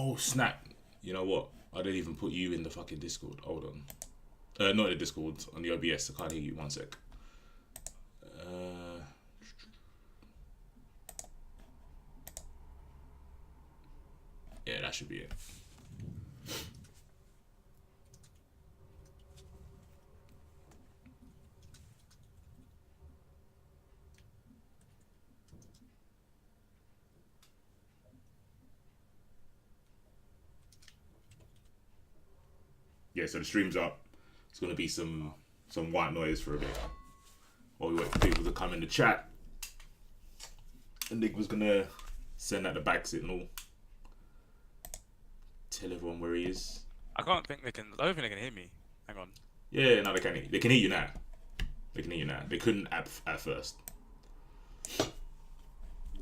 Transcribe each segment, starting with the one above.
Oh snap! You know what? I didn't even put you in the fucking Discord. Hold on. Not in the Discord, on the OBS. I can't hear you. One sec. Uh, yeah, that should be it. Yeah, so the stream's up. It's gonna be some white noise for a bit while we wait for people to come in the chat. And Nick was gonna send out the bag signal, tell everyone where he is. I don't think they can hear me. Hang on. Yeah, no, they can. They can hear you now. They can hear you now. They couldn't at first.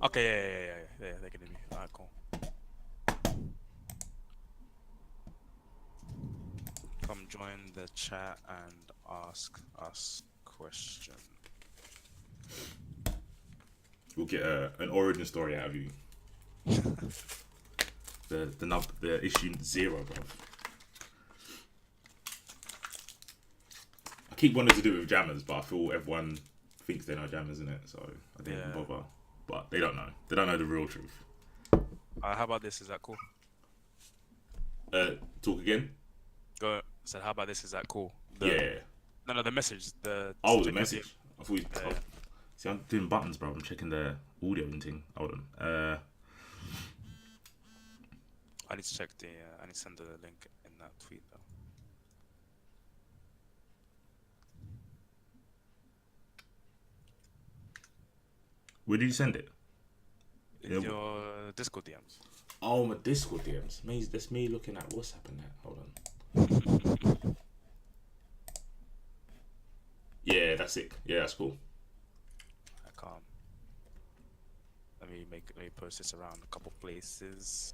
Okay, yeah. They can hear me. Alright, cool. Come join the chat and ask us question. We'll get an origin story out of you. the issue 0, bro. I keep wanting to do it with jammers, but I feel everyone thinks they know jammers, in it, so I didn't even bother. But they don't know. They don't know the real truth. How about this? Is that cool? Talk again. Go. Said, how about this? Is that cool? Yeah. No, the message. The message. I thought you. See, I'm doing buttons, bro. I'm checking the audio and thing. Hold on. I need to check the. I need to send the link in that tweet though. Where did you send it? In your Discord DMs. Oh, my Discord DMs. That's me looking at what's happened there. Hold on. Yeah, that's it. Yeah, that's cool. I can't. Let me post this around a couple places.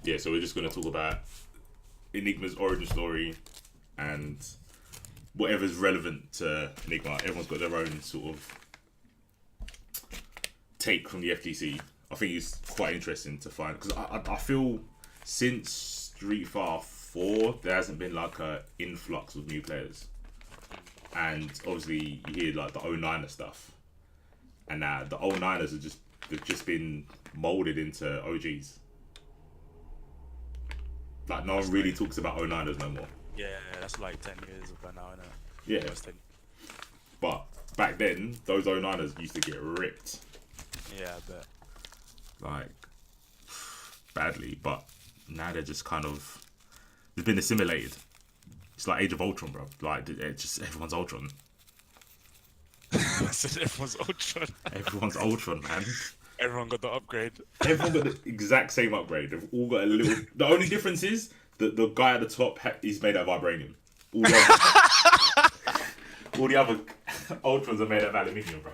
Yeah, so we're just going to talk about Enigma's origin story and whatever's relevant to Enigma. Everyone's got their own sort of take from the FGC. I think it's quite interesting to find, because I feel since Street Fighter 4 there hasn't been like a influx of new players, and obviously you hear like the 09er stuff, and now the 09ers they've just been molded into OGs. Like no one really talks about 09ers no more. Yeah, that's like 10 years ago now, isn't it? Yeah. But back then, those 09ers used to get ripped. Yeah, I bet. Like, badly. But now they're just kind of... They've been assimilated. It's like Age of Ultron, bro. Like, it's just everyone's Ultron. I said everyone's Ultron. Everyone's Ultron, man. Everyone got the upgrade. Everyone got the exact same upgrade. They've all got a little... The only difference is that the guy at the top is made out of vibranium. All the other Ultrons are made out of aluminium, bro.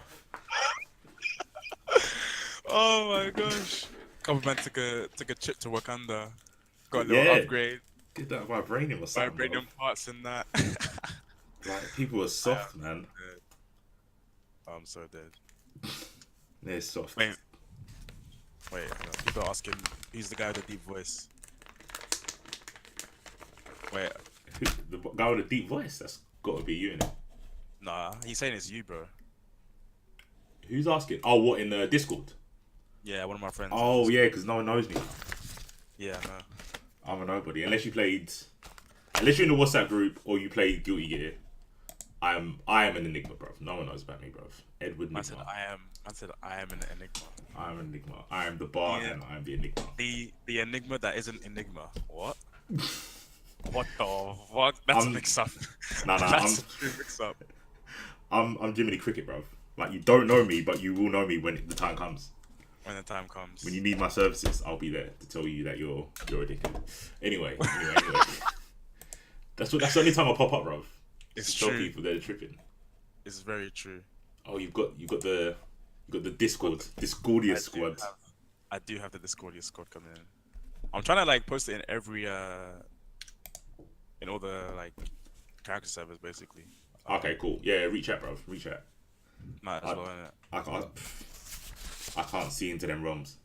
Oh my gosh. Government took a trip to Wakanda. Got a little upgrade. Get that vibranium or something. Vibranium parts in that. Like, people are soft, man. Dead. I'm so dead. They're soft. Wait, hang on. People are asking, who's the guy with the deep voice? Wait. The guy with a deep voice? That's got to be you, innit? Nah, he's saying it's you, bro. Who's asking? Oh, what, in the Discord? Yeah, one of my friends. Oh, yeah, because no one knows me. Yeah, no. I'm a nobody. Unless you're in the WhatsApp group or you play Guilty Gear, I am an Enigma, bro. No one knows about me, bro. Edward Enigma. I said I am an Enigma. I am an Enigma. I am the bar and I am the Enigma. The Enigma that isn't Enigma. What? What the fuck? That's a mix up. Nah, That's a true mix up. I'm Jiminy Cricket, bro. Like, you don't know me, but you will know me when the time comes. When the time comes. When you need my services, I'll be there to tell you that you're a dickhead. Anyway. That's the only time I pop up, bro. It's to true. Tell people they're tripping. It's very true. Oh, you got the Discordia squad. I do have the Discordia squad coming in. I'm trying to like post it in every in all the like character servers basically. Okay, cool. Yeah, reach out, bro. Reach out. Might as I, well. Innit? I can't. I can't see into them realms.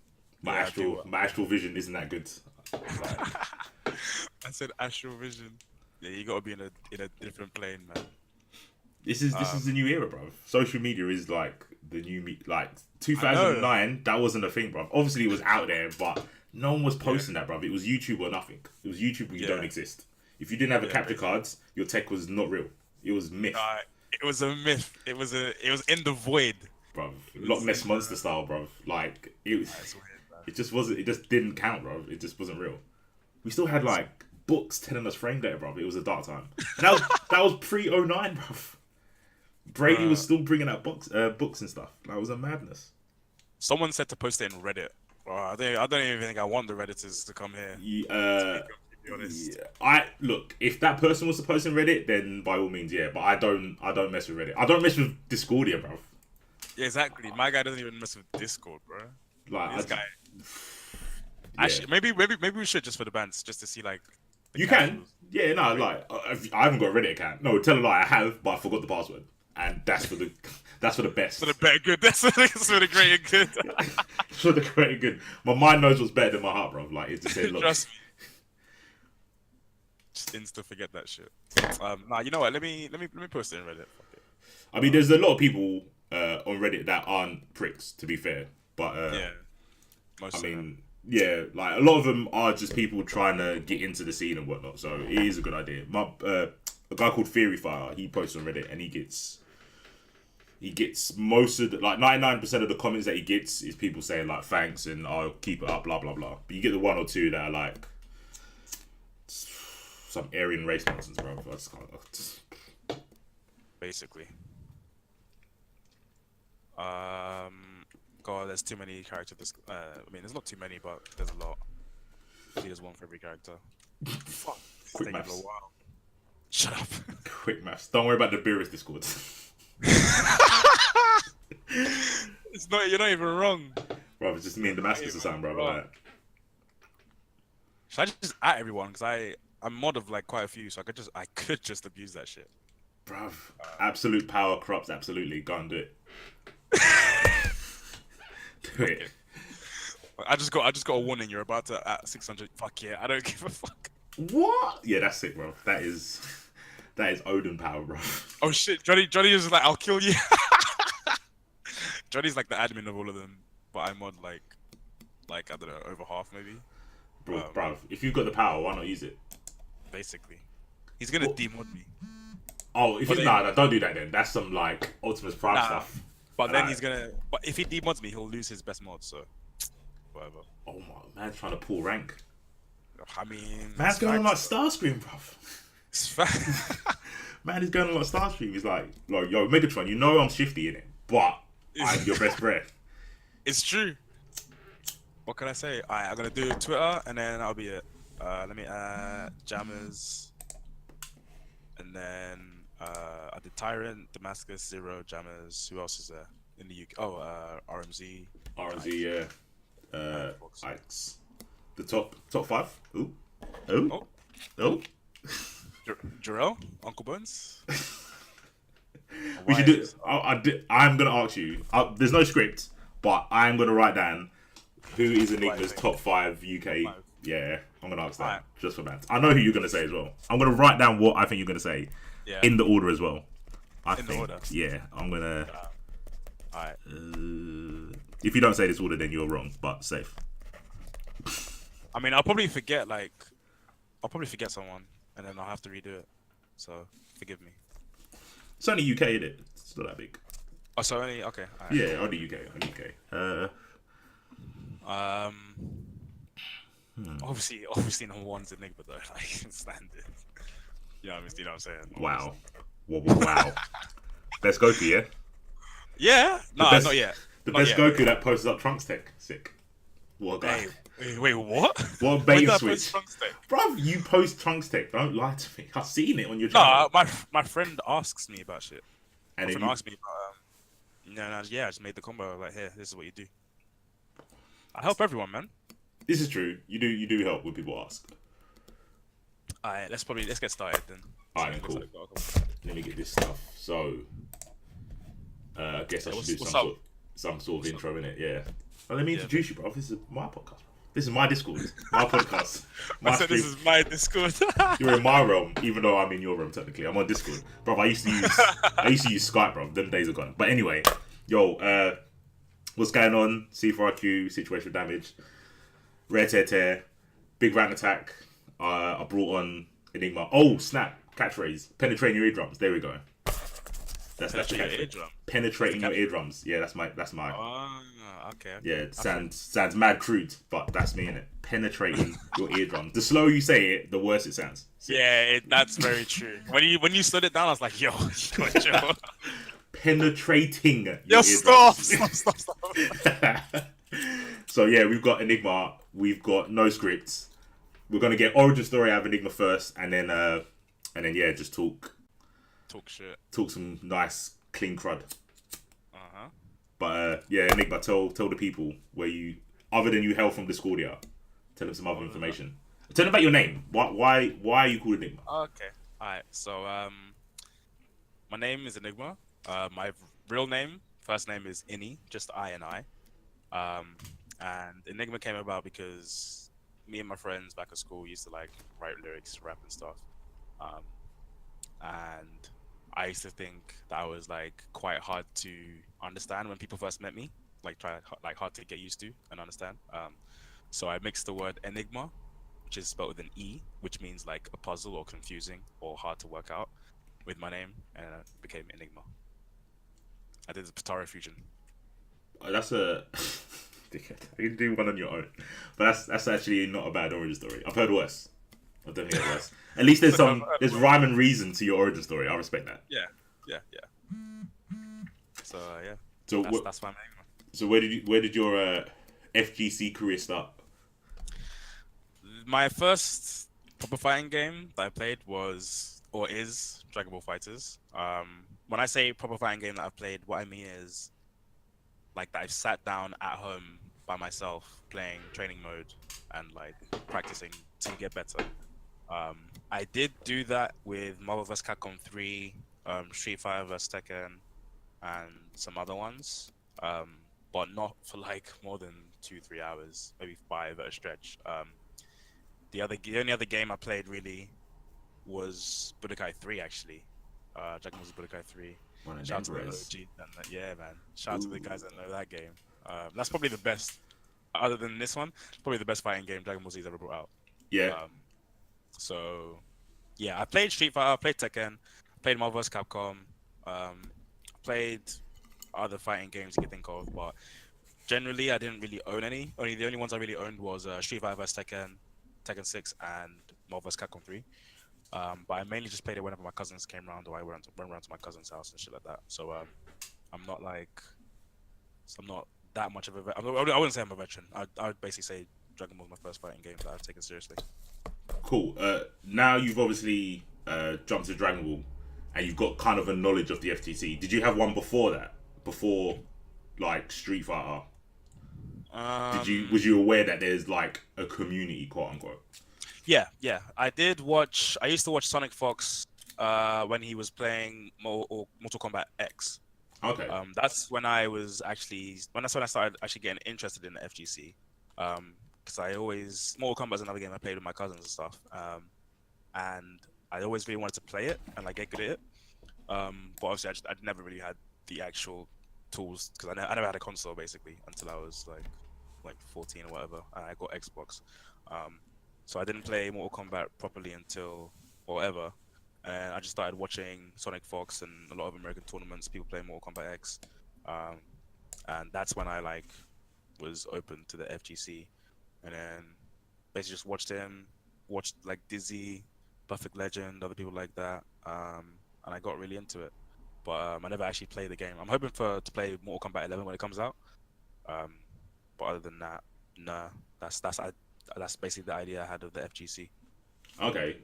Yeah, I do. My astral vision isn't that good. Like, I said astral vision. Yeah, you gotta be in a different plane, man. this is the new era, bro. Social media is like the new like I know. 2009. That wasn't a thing, bro. Obviously, it was out there, but no one was posting that, bro. It was YouTube or nothing. It was YouTube where you don't exist. If you didn't have a capture cards, your tech was not real. It was myth, It was a myth. It was in the void, bro. Loch Ness monster style, bro. Like it was. That's weird, man. It just wasn't. It just didn't count, bro. It just wasn't real. We still had like books telling us frame data, bro. It was a dark time. And that was pre 09, bro. Brady was still bringing out books and stuff. That was a madness. Someone said to post it in Reddit. I don't even think I want the Redditors to come here. Yeah, to be honest. yeah. I look, if that person was to post in Reddit, then by all means, yeah. But I don't mess with Reddit. I don't mess with Discordia, bro. Yeah, exactly. My guy doesn't even mess with Discord, bro. Like This guy. yeah. Actually, maybe we should just for the bands, just to see like. You can, yeah. No, like I haven't got a Reddit account. No, tell a lie, I have, but I forgot the password, and that's for the best. For the better good. That's for the greater good. For the greater good. My mind knows what's better than my heart, bro. Like it just said, look. Trust me. Just insta forget that shit. Nah, you know what? Let me post it in Reddit. Fuck it. I mean, there's a lot of people on Reddit that aren't pricks, to be fair. But Yeah. Most I of mean, them. yeah, like a lot of them are just people trying to get into the scene and whatnot. So it is a good idea. A guy called Theory Fire, he posts on Reddit and he gets most of the, like 99% of the comments that he gets is people saying like thanks and I'll keep it up, blah blah blah. But you get the one or two that are like some Aryan race nonsense, bro. I just can't. Basically. God, there's too many characters. I mean, there's not too many, but there's a lot. There's one for every character. Fuck. Quick It's taking maths. a little while. Shut up. Quick maths. Don't worry about the Beerus Discord. It's not. You're not even wrong. Bro, it's just me and Damascus or something, bro. Like, Should I just at everyone? Because I'm mod of like quite a few, so I could just abuse that shit. bruv, absolute power corrupts absolutely. Go and do it. Do it. I just got a warning. You're about to at 600. Fuck yeah, I don't give a fuck. What? Yeah, that's sick, bro. That is Odin power, bro. Oh shit, Johnny is like, I'll kill you. Johnny's like the admin of all of them, but I'm on like I don't know, over half maybe. Bro, if you've got the power, why not use it? Basically, he's gonna demod me. Oh, if it's nah, don't do that then. That's some like Optimus Prime stuff. But then he's gonna. But if he demods me, he'll lose his best mod. So, whatever. Oh my, man's trying to pull rank. I mean, Man's going on like Starscream, bro. It's fact. Man is going on like Starscream. He's like, yo, Megatron, you know I'm shifty in it, but I'm your best friend. It's true. What can I say? Alright, I'm gonna do Twitter and then that'll be it. Let me add Jammers, and then I did Tyrant, Damascus, Zero, Jammers. Who else is there in the UK? Oh, RMZ. RMZ, yeah. Ikes. The top 5. Oh. Jarrell, Uncle Bones. We should do. I'm gonna ask you. There's no script, but I'm gonna write down who is Enigma's top 5 UK. Yeah, I'm gonna ask that just for that. I know who you're gonna say as well. I'm gonna write down what I think you're gonna say in the order as well. I think. The order. Yeah, I'm gonna. Alright. If you don't say this order, then you're wrong, but safe. I mean, I'll probably forget someone, and then I'll have to redo it. So forgive me. It's only UK, isn't it? It's not that big. Oh, so only okay. Right. Yeah, only UK. Obviously, number one's Enigma though. Like standard. You know what I'm saying? Wow. Wow. Best Goku, yeah. Yeah. No, not yet. The best Goku that posts up Trunks tech. Sick. What a guy. Wait, what? What a bait switch. Bruv, you post Trunks tech. Don't lie to me. I've seen it on your channel. No, my friend asks me about shit. And my friend asks me about I just made the combo. Like, here, this is what you do. I help everyone, man. This is true. You do help when people ask. Alright, let's get started then. Alright, Looks cool. like we've got a couple- Let me get this stuff. So, I guess I Yeah, should do what's some up? sort of What's intro in it. Yeah. Well, let me Yeah. introduce you, bro. This is my podcast. Bro. This is my Discord, my podcast, my I said stream. this is my Discord. You're in my realm, even though I'm in your realm technically. I'm on Discord, bro. I used to use Skype, bro. Them days are gone. But anyway, yo, what's going on? C4IQ, Situation Damage, Rare Tear Tear, Big Rant Attack. I brought on Inigma. Oh snap! Catchphrase: penetrating your eardrums. There we go. That's the Penetrating your catchphrase. eardrum? Penetrating your That's the eardrums. Yeah, that's my. Oh, okay. Yeah, it sounds mad crude, but that's me in it. Penetrating your eardrums. The slower you say it, the worse it sounds. Yeah, that's very true. When you slowed it down, I was like, yo, yo. Penetrating your Yo, stop. eardrums. So yeah, we've got Inigma. We've got no scripts. We're gonna get origin story out of Inigma first, and then yeah, just talk shit. talk some nice clean crud. Uh-huh. But yeah, Enigma, tell the people where you, other than you hail from Discordia, tell them some other information. Tell them about your name. Why are you called Enigma? Okay. Alright, so my name is Enigma. My real name, first name is Ini, just I and I. And Enigma came about because me and my friends back at school used to like write lyrics, rap and stuff. And I used to think that was like quite hard to understand when people first met me, like hard to get used to and understand. So I mixed the word enigma, which is spelled with an E, which means like a puzzle or confusing or hard to work out, with my name, and it became Inigma. I did the Patara fusion. That's a you can do one on your own, but that's actually not a bad origin story. I've heard worse. I've definitely heard worse. At least there's rhyme and reason to your origin story. I respect that. Yeah. So yeah. So that's my name. So where did your FGC career start? My first proper fighting game that I played was or is Dragon Ball Fighters. When I say proper fighting game that I've played, what I mean is like that I've sat down at home by myself playing training mode and like practicing to get better. I did do that with Marvel vs. Capcom 3, Street Fighter vs. Tekken, and some other ones, but not for like more than 2-3 hours, maybe 5 at a stretch. The only other game I played really was Budokai 3 actually. Dragon Ball Budokai 3. Shout out to the OG. Yeah, man. Shout out to the guys that know that game. That's probably the best, other than this one, probably the best fighting game Dragon Ball Z's ever brought out. Yeah. So, yeah, I played Street Fighter, I played Tekken, played Marvel vs. Capcom, played other fighting games you can think of, but generally I didn't really own any. The only ones I really owned was Street Fighter vs. Tekken, Tekken 6, and Marvel vs. Capcom 3. But I mainly just played it whenever my cousins came around, or I went around to my cousin's house and shit like that. So I'm not that much of a I wouldn't say I'm a veteran. I would basically say Dragon Ball was my first fighting game that I've taken seriously. Cool. Now you've obviously jumped to Dragon Ball, and you've got kind of a knowledge of the FTC. Did you have one before that? Before, like Street Fighter? Was you aware that there's like a community, quote unquote? Yeah. I used to watch Sonic Fox when he was playing Mortal Kombat X. Okay. That's when I started actually getting interested in the FGC. Because Mortal Kombat is another game I played with my cousins and stuff. And I always really wanted to play it and like get good at it. But obviously I'd never really had the actual tools because I never had a console basically until I was like 14 or whatever, and I got Xbox. So I didn't play Mortal Kombat properly until whatever, and I just started watching Sonic Fox and a lot of American tournaments, people playing Mortal Kombat X, and that's when I like was open to the FGC, and then basically just watched like Dizzy, Perfect Legend, other people like that, and I got really into it. But I never actually played the game. I'm hoping to play Mortal Kombat 11 when it comes out. But other than that, nah. That's basically the idea I had of the FGC. Okay.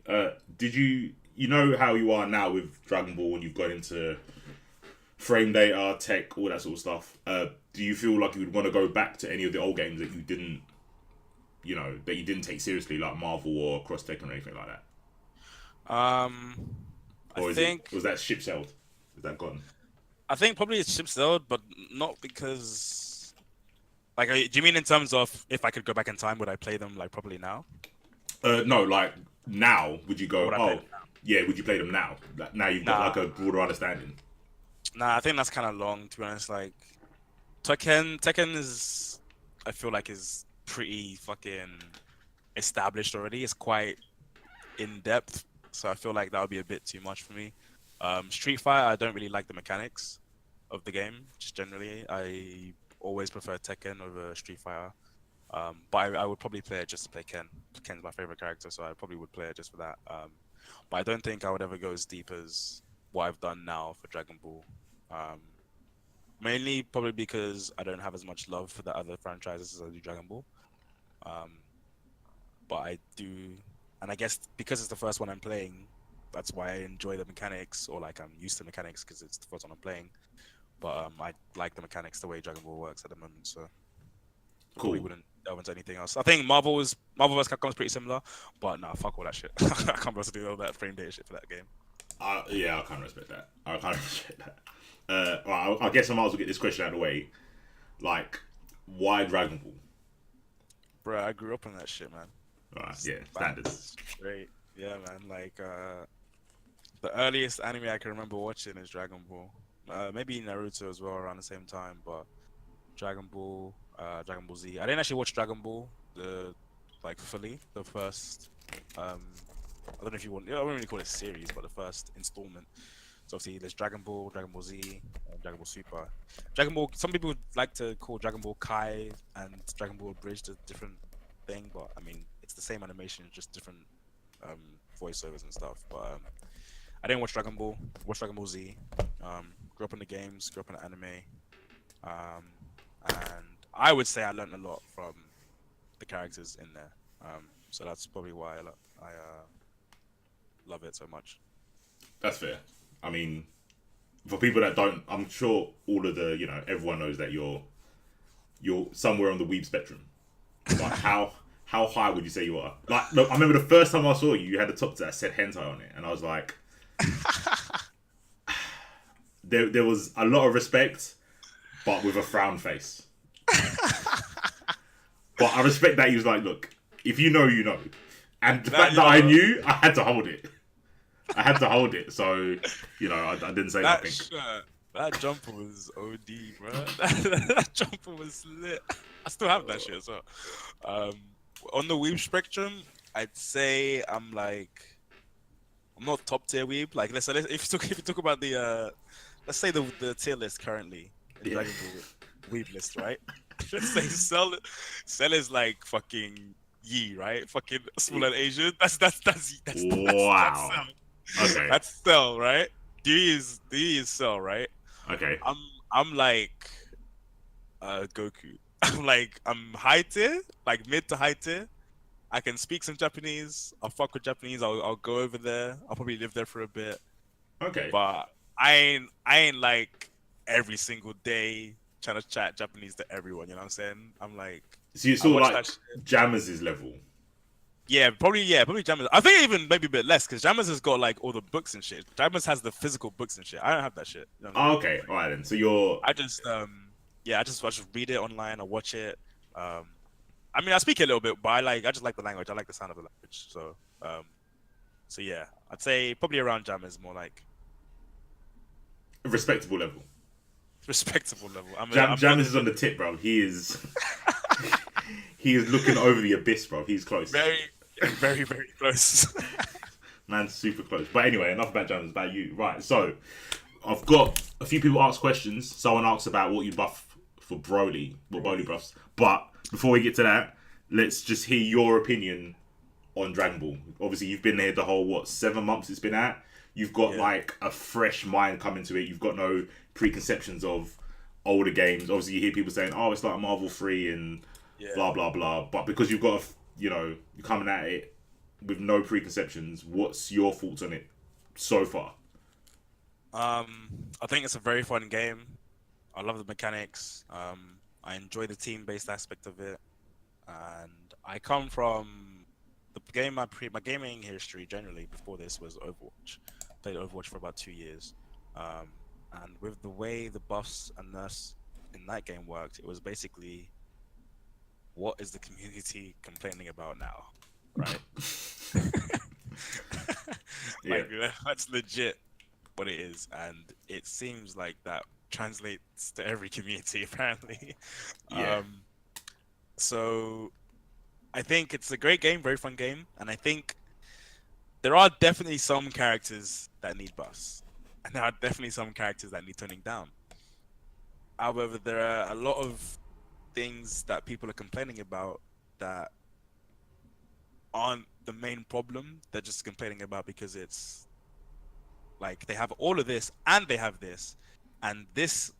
Did you know how you are now with Dragon Ball when you've got into frame data, tech, all that sort of stuff? Do you feel like you would want to go back to any of the old games that you didn't take seriously, like Marvel or Cross Tekken or anything like that? Um, I or think was that ship sailed? Is that gone? I think probably it's ship sailed, but not because like do you mean in terms of if I could go back in time, would I play them like probably now? No, like now, would you Or go? would I play Oh, them now? yeah. Would you play them now? Like, now you've got Nah, like a broader understanding. nah, I think that's kind of long to be honest. Like Tekken is, I feel like is pretty fucking established already. It's quite in depth, so I feel like that would be a bit too much for me. Street Fighter, I don't really like the mechanics of the game. Just generally, I always prefer Tekken over Street Fighter. But I would probably play it just to play Ken. Ken's my favorite character, so I probably would play it just for that. But I don't think I would ever go as deep as what I've done now for Dragon Ball. Um, Mainly probably because I don't have as much love for the other franchises as I do Dragon Ball. Um, but I do, and I guess because it's the first one I'm playing, that's why I enjoy the mechanics, or like I'm used to mechanics because it's the first one I'm playing. But I like the mechanics the way Dragon Ball works at the moment, so probably Cool. wouldn't delve into anything else. I think Marvel vs. Capcom is pretty similar, but nah, fuck all that shit. I can't be able to do all that frame data shit for that game. Yeah, I can't respect that. I can't respect that. Well, I guess I might as well get this question out of the way. Like, why Dragon Ball? Bro, I grew up on that shit, man. Right, yeah, standards. Straight, yeah, man. Like the earliest anime I can remember watching is Dragon Ball. Maybe Naruto as well around the same time, but Dragon Ball Z. I didn't actually watch Dragon Ball the like fully. The first, I don't know if you want. I wouldn't really call it a series, but the first installment. So obviously there's Dragon Ball Z, and Dragon Ball Super. Dragon Ball. Some people like to call Dragon Ball Kai and Dragon Ball Bridge a different thing, but I mean it's the same animation, just different um, voiceovers and stuff. But I didn't watch Dragon Ball. Watched Dragon Ball Z. Grew up in the games. Grew up in the anime. Um, and I would say I learned a lot from the characters in there. So that's probably why I love it so much. That's fair. I mean, for people that don't, I'm sure all of the, everyone knows that you're somewhere on the weeb spectrum. Like, how high would you say you are? Like, look, I remember the first time I saw you, you had a top that said hentai on it, and I was like, there was a lot of respect, but with a frown face. But I respect that he was like, look, if you know, you know. And the fact that I knew, I had to hold it. I had to hold it, so I didn't say That nothing. shirt, that jumper was OD, bro. That jumper was lit. I still have that shit as well. On the weeb spectrum, I'd say I'm not top tier weeb. Like if you talk about the let's say the tier list currently in Yeah. Dragon Ball weeb list, right? Let's say Cell is like fucking Yi, right? Fucking small and Asian. That's Wow. Cell. Okay. That's Cell, right? D is Cell, right? Okay. I'm like Goku. I'm high tier, like mid to high tier. I can speak some Japanese. I'll fuck with Japanese. I'll go over there. I'll probably live there for a bit. Okay. But I ain't like every single day trying to chat Japanese to everyone. You know what I'm saying? I'm like, So you're I sort watch of like that shit. Jammers' level. Probably Jammers. I think even maybe a bit less because Jammers has got like all the books and shit. Jammers has the physical books and shit. I don't have that shit. You know what I mean? Oh, okay. All right then. So you're. I just I just read it online. I watch it. I mean, I speak it a little bit, but I just like the language. I like the sound of the language. So yeah, I'd say probably around Jammers more like A respectable level. respectable level. Jammers is on the tip, bro. He is. He is looking over the abyss, bro. He's close. very, very, very close. Man's super close. But anyway, enough about Jammers. About you, right? So, I've got a few people ask questions. Someone asks about what you buff for Broly, what Broly buffs. But before we get to that, let's just hear your opinion on Dragon Ball. Obviously, you've been there the whole 7 months it's been out. You've got like a fresh mind coming to it. You've got no preconceptions of older games. Obviously, you hear people saying, "Oh, it's like Marvel 3 and blah blah blah." But because you've got you're coming at it with no preconceptions, what's your thoughts on it so far? I think it's a very fun game. I love the mechanics. I enjoy the team-based aspect of it, and I come from the game my gaming history generally before this was Overwatch. Played Overwatch for about 2 years, um, and with the way the buffs and nerfs in that game worked, it was basically what is the community complaining about now, right? Yeah. Like that's legit what it is, and it seems like that translates to every community apparently. Yeah. Um, so I think it's a great game, very fun game, and I think there are definitely some characters that need buffs, and there are definitely some characters that need toning down. However, there are a lot of things that people are complaining about that aren't the main problem. They're just complaining about because it's like they have all of this and they have this, and this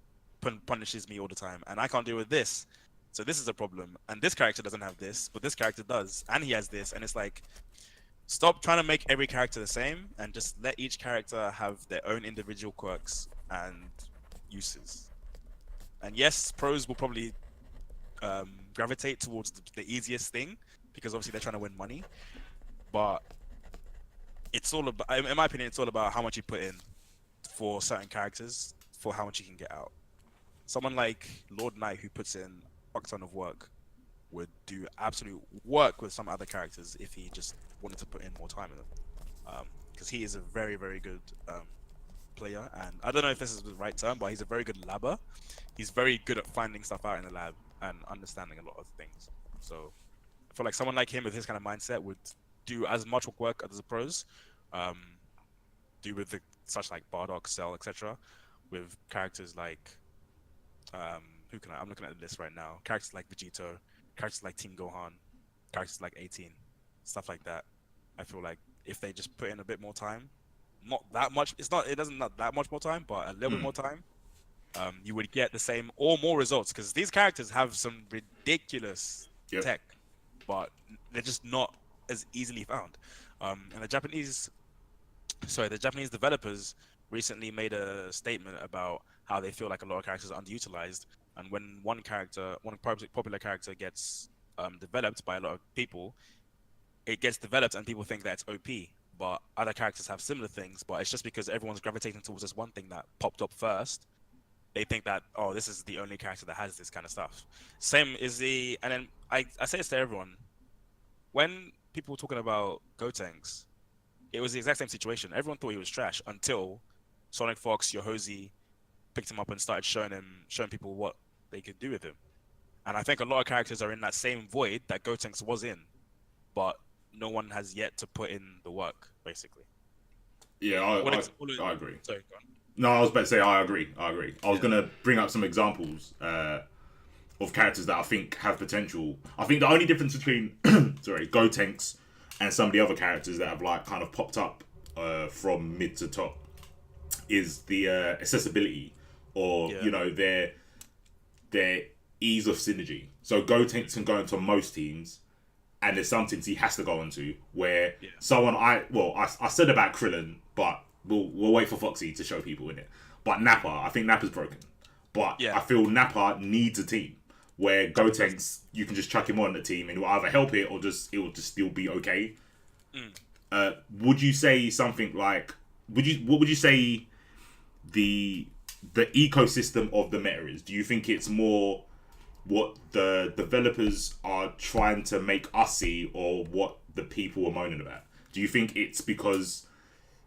punishes me all the time, and I can't deal with this. So this is a problem, and this character doesn't have this, but this character does, and he has this, and it's like stop trying to make every character the same and just let each character have their own individual quirks and uses. And yes, pros will probably gravitate towards the easiest thing because obviously they're trying to win money. But it's all about, in my opinion, it's all about how much you put in for certain characters for how much you can get out. Someone like Lord Knight who puts in a ton of work would do absolute work with some other characters if he just wanted to put in more time in them. Because he is a very, very good player, and I don't know if this is the right term, but he's a very good labber. He's very good at finding stuff out in the lab and understanding a lot of things. So I feel like someone like him with his kind of mindset would do as much work as the pros, um, do with such like Bardock, Cell, etc. With characters like who can I'm looking at the list right now. Characters like Vegito, characters like Team Gohan, characters like 18, stuff like that. I feel like if they just put in a bit more time, not that much. It doesn't not that much more time, but a little bit more time, you would get the same or more results because these characters have some ridiculous Yep. tech, but they're just not as easily found. And the Japanese developers recently made a statement about how they feel like a lot of characters are underutilized, and when one popular character gets developed by a lot of people, it gets developed and people think that it's OP. But other characters have similar things, but it's just because everyone's gravitating towards this one thing that popped up first. They think that, oh, this is the only character that has this kind of stuff. Same is and then I say this to everyone. When people were talking about Gotenks, it was the exact same situation. Everyone thought he was trash until Sonic Fox, Yohozi picked him up and started showing people what they could do with him. And I think a lot of characters are in that same void that Gotenks was in, but no one has yet to put in the work, basically. Yeah, I agree. Sorry, go on. No, I was about to say I agree. I was gonna bring up some examples of characters that I think have potential. I think the only difference between Gotenks and some of the other characters that have like kind of popped up from mid to top is the accessibility or their ease of synergy. So Gotenks can go into most teams, and there's some teams he has to go into where someone I said about Krillin, but we'll wait for Foxy to show people in it. But Nappa, I think Nappa's broken. But I feel Nappa needs a team where Gotenks, you can just chuck him on the team and it will either help it or it will just still be okay. Would you say something like what would you say the ecosystem of the meta is? Do you think it's more what the developers are trying to make us see or what the people are moaning about? Do you think it's because,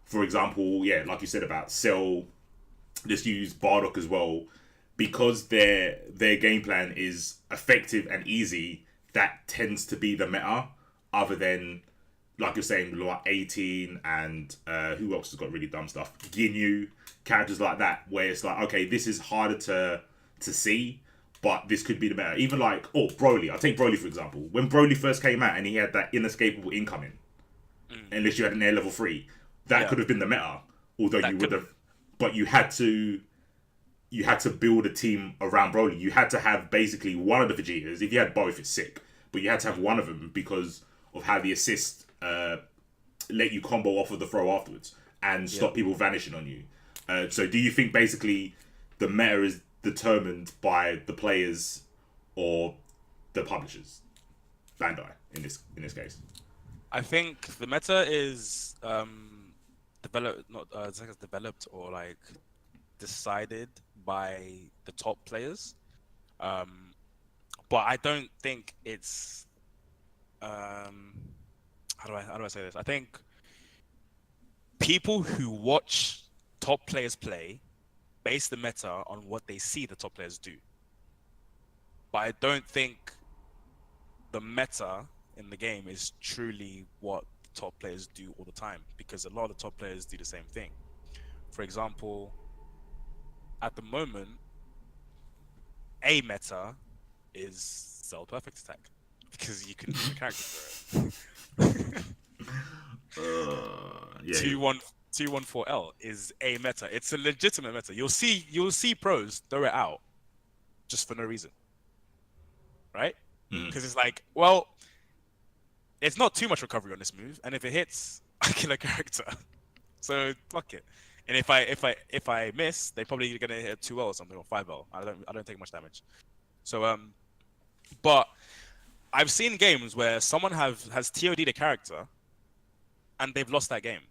for example, like you said about Cell, let's use Bardock as well, because their game plan is effective and easy, that tends to be the meta, other than, like you're saying, like 18 and who else has got really dumb stuff? Ginyu, characters like that, where it's like, okay, this is harder to see, but this could be the meta. Even like, Broly. I'll take Broly for example. When Broly first came out and he had that inescapable incoming, unless you had an air level 3, that could have been the meta. Although you would have, but you had to build a team around Broly. You had to have basically one of the Vegetas. If you had both, it's sick. But you had to have one of them because of how the assist let you combo off of the throw afterwards and stop people vanishing on you. So do you think basically the meta is determined by the players or the publishers? Bandai in this case. I think the meta is developed, not it's like it's developed or like decided by the top players. Um, but I don't think it's how do I say this? I think people who watch top players play base the meta on what they see the top players do. But I don't think the meta in the game is truly what top players do all the time, because a lot of the top players do the same thing. For example, at the moment, a meta is Cell Perfect Attack because you can do the character for it. Yeah. 2-1-4L is a meta. It's a legitimate meta. You'll see pros throw it out just for no reason, right? Because it's like, well, it's not too much recovery on this move, and if it hits, I kill a character. So fuck it. And if I miss, they probably gonna hit a 2L or something, or 5L. I don't take much damage. So but I've seen games where someone has TOD'd a character and they've lost that game.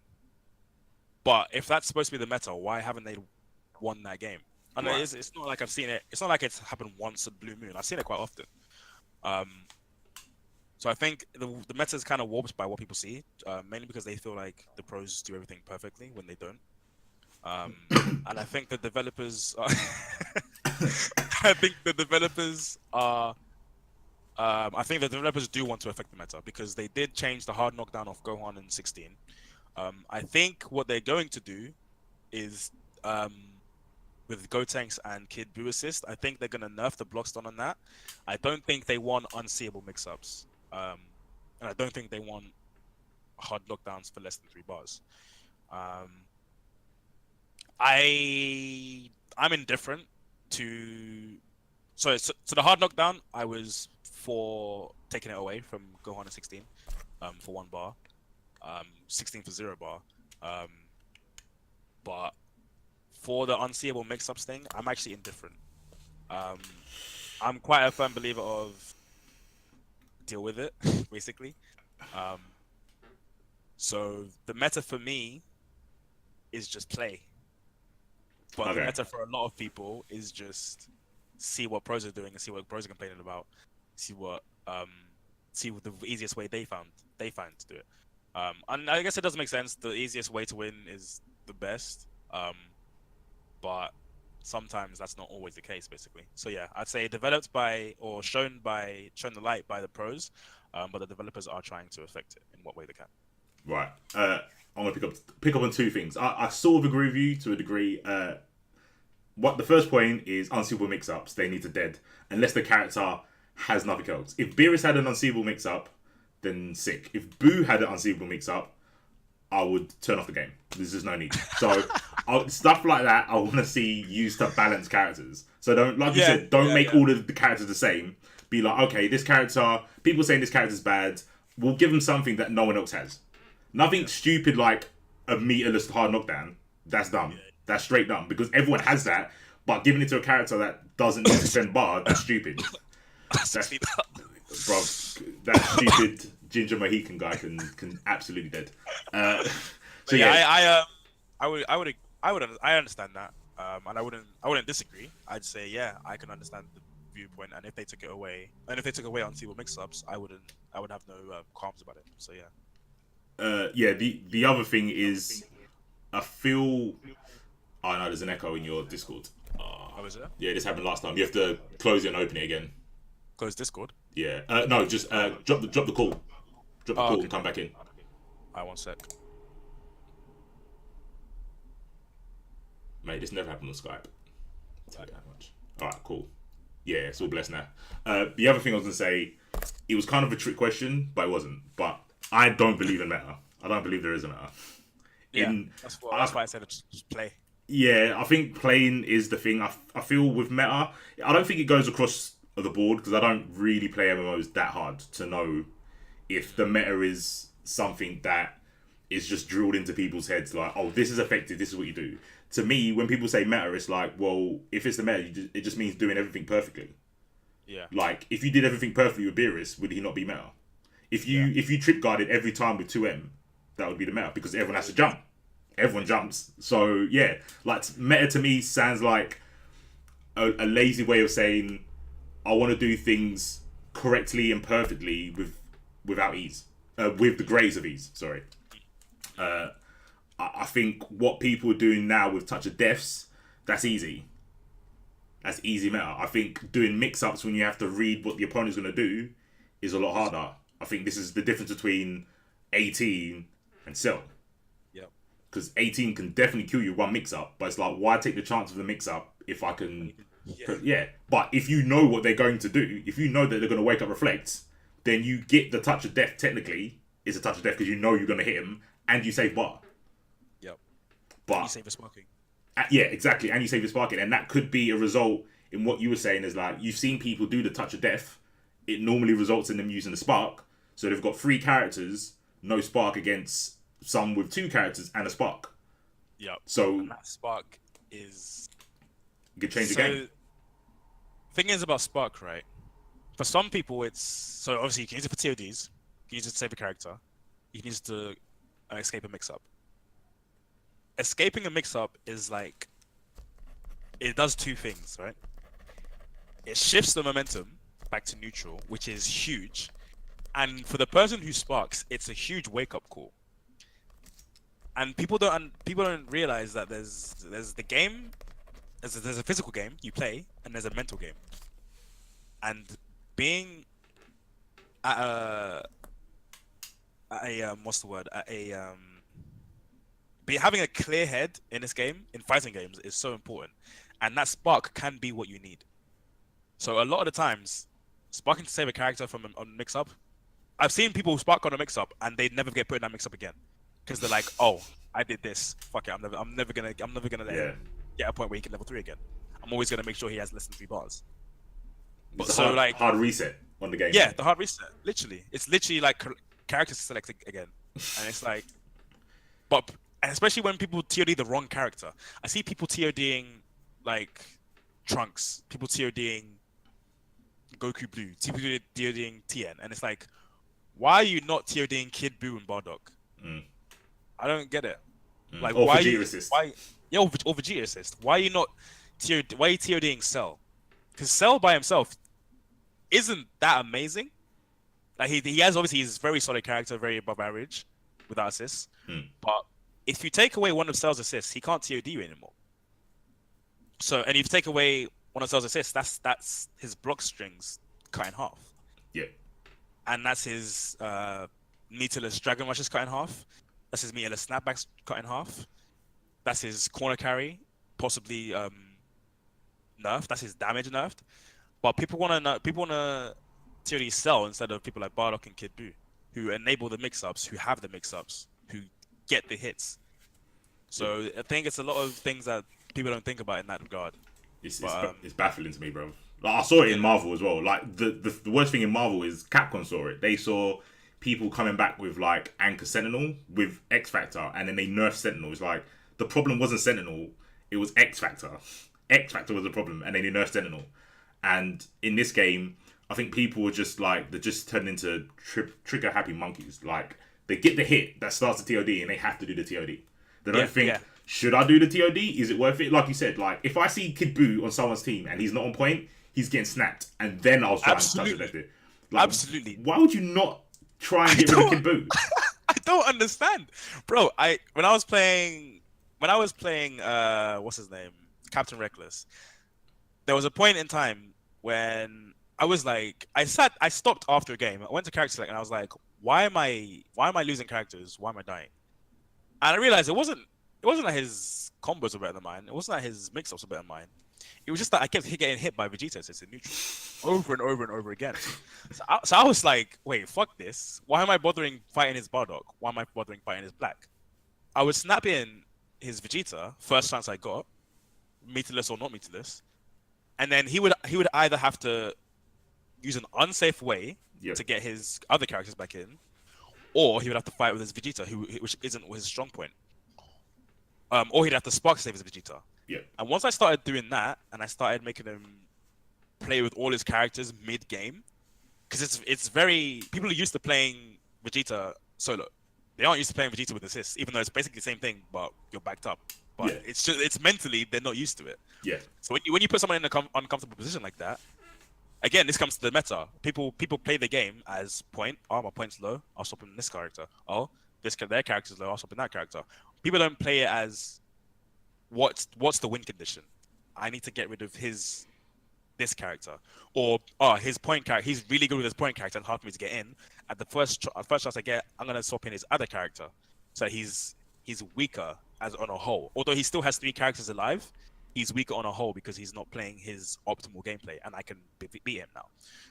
But if that's supposed to be the meta, why haven't they won that game? And Right. it's not like I've seen it. It's not like it's happened once at Blue Moon. I've seen it quite often. So I think the meta is kind of warped by what people see, mainly because they feel like the pros do everything perfectly when they don't. And I think the developers are I think the developers do want to affect the meta because they did change the hard knockdown of Gohan in 16. I think what they're going to do is with Gotenks and Kid Buu assist, I think they're going to nerf the block stun on that. I don't think they want unseeable mix-ups. And I don't think they want hard knockdowns for less than 3 bars. I'm indifferent to... So the hard knockdown, I was for taking it away from Gohan in 16 for 1 bar. 16 for 0 bar. But for the unseeable mix-ups thing, I'm actually indifferent. I'm quite a firm believer of deal with it, basically. So the meta for me is just play. But the meta for a lot of people is just see what pros are doing and see what pros are complaining about. See the easiest way they find to do it. And I guess it does make sense. The easiest way to win is the best. But sometimes that's not always the case, basically. So yeah, I'd say developed by or shown the light by the pros, but the developers are trying to affect it in what way they can. Right. I'm gonna pick up on 2 things. I sort of agree with you to a degree. What the first point is unseeable mix-ups. They need to dead unless the character has nothing else. If Beerus had an unseeable mix-up, then sick. If Boo had an unseeable mix-up, I would turn off the game. There's just no need. So stuff like that, I want to see used to balance characters. So don't, like you said, don't make all of the characters the same. Be like, okay, this character, people saying this character's bad. We'll give them something that no one else has. Nothing stupid like a meterless hard knockdown. That's dumb. That's straight dumb because everyone has that. But giving it to a character that doesn't need to spend bar, that's stupid. Bro, that stupid Ginger Mohican guy can absolutely dead. So yeah, I understand that, and I wouldn't disagree. I'd say I can understand the viewpoint, and if they took away unseeable mix-ups, I would have no qualms about it. So the other thing is, I feel. Oh no, there's an echo in your Discord. Oh, is it? Yeah, this happened last time. You have to close it and open it again. Close Discord? Yeah. No, just drop the call. Drop the call and come back in. Alright, 1 sec. Mate, this never happened on Skype. I'll tell you that much. Alright, cool. Yeah, it's all blessed now. The other thing I was going to say, it was kind of a trick question, but it wasn't. But I don't believe in meta. I don't believe there is a meta. That's why I said just play. Yeah, I think playing is the thing. I feel with meta, I don't think it goes across the board because I don't really play MMOs that hard to know if the meta is something that is just drilled into people's heads. Like, oh, this is effective. This is what you do. To me, when people say meta, it's like, well, if it's the meta, it just means doing everything perfectly. Yeah. Like, if you did everything perfectly with Beerus, would he not be meta? If you trip guarded every time with 2M, that would be the meta because everyone has to jump. Everyone jumps. So yeah, like meta to me sounds like a lazy way of saying I want to do things correctly and perfectly without ease, with the grades of ease. Sorry. I think what people are doing now with touch of deaths, that's easy. That's easy meta. I think doing mix-ups when you have to read what the opponent's going to do is a lot harder. I think this is the difference between 18 and Cell. Yep. Because 18 can definitely kill you one mix-up, but it's like, why take the chance of the mix-up if I can... Yeah. But if you know what they're going to do, if you know that they're going to wake up reflect, then you get the touch of death, technically, is a touch of death because you know you're going to hit him, and you save bar. Yep. But you save the smoking. Yeah, exactly, and you save the sparking, and that could be a result in what you were saying is like you've seen people do the touch of death. It normally results in them using the spark, so they've got 3 characters, no spark against some with 2 characters and a spark. Yep. So and that spark is you could change the game. Thing is about spark, right? For some people, it's so obviously you can use it for TODs, you can use it to save a character, you can use it to escape a mix-up. Escaping a mix-up is like it does 2 things, right? It shifts the momentum back to neutral, which is huge, and for the person who sparks, it's a huge wake-up call. And people don't realize that there's the game, there's a physical game you play, and there's a mental game. And being at having a clear head in this game, in fighting games, is so important, and that spark can be what you need. So a lot of the times, sparking to save a character from a mix-up, I've seen people spark on a mix-up and they never get put in that mix-up again because they're like, "Oh, I did this. Fuck it. I'm never gonna let him get a point where he can level 3 again. I'm always gonna make sure he has less than 3 bars." But so hard reset on the game. Yeah, the hard reset. Literally, it's literally like characters selected again, and it's like, and especially when people TOD the wrong character. I see people TODing like Trunks, people TODing Goku Blue, people TODing Tien, and it's like, why are you not TODing Kid Buu and Bardock? I don't get it. Like, or why Vegeta assist. Or Vegeta assist. Why are you not why are you TODing Cell? Because Cell by himself isn't that amazing. Like he has obviously he's a very solid character, very above average without assists. But if you take away one of Cell's assists, he can't TOD you anymore. So and if you take away one of Cell's assists, that's his block strings cut in half. Yeah. And that's his meterless dragon rushes cut in half. That's his meterless snapbacks cut in half. That's his corner carry, possibly nerfed. That's his damage nerfed. But people wanna TOD Cell instead of people like Bardock and Kid Buu, who enable the mix-ups, who have the mix-ups, who get the hits. So I think it's a lot of things that people don't think about in that regard. It's baffling to me, bro. Like, I saw it in Marvel as well. Like the worst thing in Marvel is Capcom saw it. They saw people coming back with like Anchor Sentinel with X Factor, and then they nerfed Sentinel. It's like the problem wasn't Sentinel, it was X Factor. X Factor was the problem, and then they nerfed Sentinel. And in this game, I think people were just like, they just turned into trigger happy monkeys. Like they get the hit that starts the TOD, and they have to do the TOD. They don't think, should I do the TOD? Is it worth it? Like you said, like if I see Kid Buu on someone's team and he's not on point, he's getting snapped, and then I'll try and touch it. Like, absolutely. Why would you not try and get rid of Kid Buu? I don't understand, bro. When I was playing, what's his name, Captain Reckless. There was a point in time when I was like, I stopped after a game. I went to character select and I was like, why am I losing characters? Why am I dying? And I realized it wasn't that his combos were better than mine. It wasn't that his mix-ups were better than mine. It was just that I kept getting hit by Vegeta assists in neutral over and over and over again. So I was like, wait, fuck this. Why am I bothering fighting his Bardock? Why am I bothering fighting his Black? I would snap in his Vegeta first chance I got, meterless or not meterless, and then he would either have to use an unsafe way to get his other characters back in, or he would have to fight with his Vegeta, which isn't his strong point. Or he'd have to spark save his Vegeta. Yeah. And once I started doing that, and I started making him play with all his characters mid-game, because it's very people are used to playing Vegeta solo. They aren't used to playing Vegeta with assists, even though it's basically the same thing, but you're backed up. But Yeah. it's mentally they're not used to it. Yeah. So when you put someone in an uncomfortable position like that, again, this comes to the meta. People play the game as point. Oh, my point's low. I'll swap in this character. Oh, their character's low. I'll swap in that character. People don't play it as what's the win condition. I need to get rid of this character, or his point character. He's really good with his point character and hard for me to get in. At the first chance I get, I'm gonna swap in his other character, so he's weaker as on a whole. Although he still has 3 characters alive, he's weaker on a whole because he's not playing his optimal gameplay, and I can beat him now.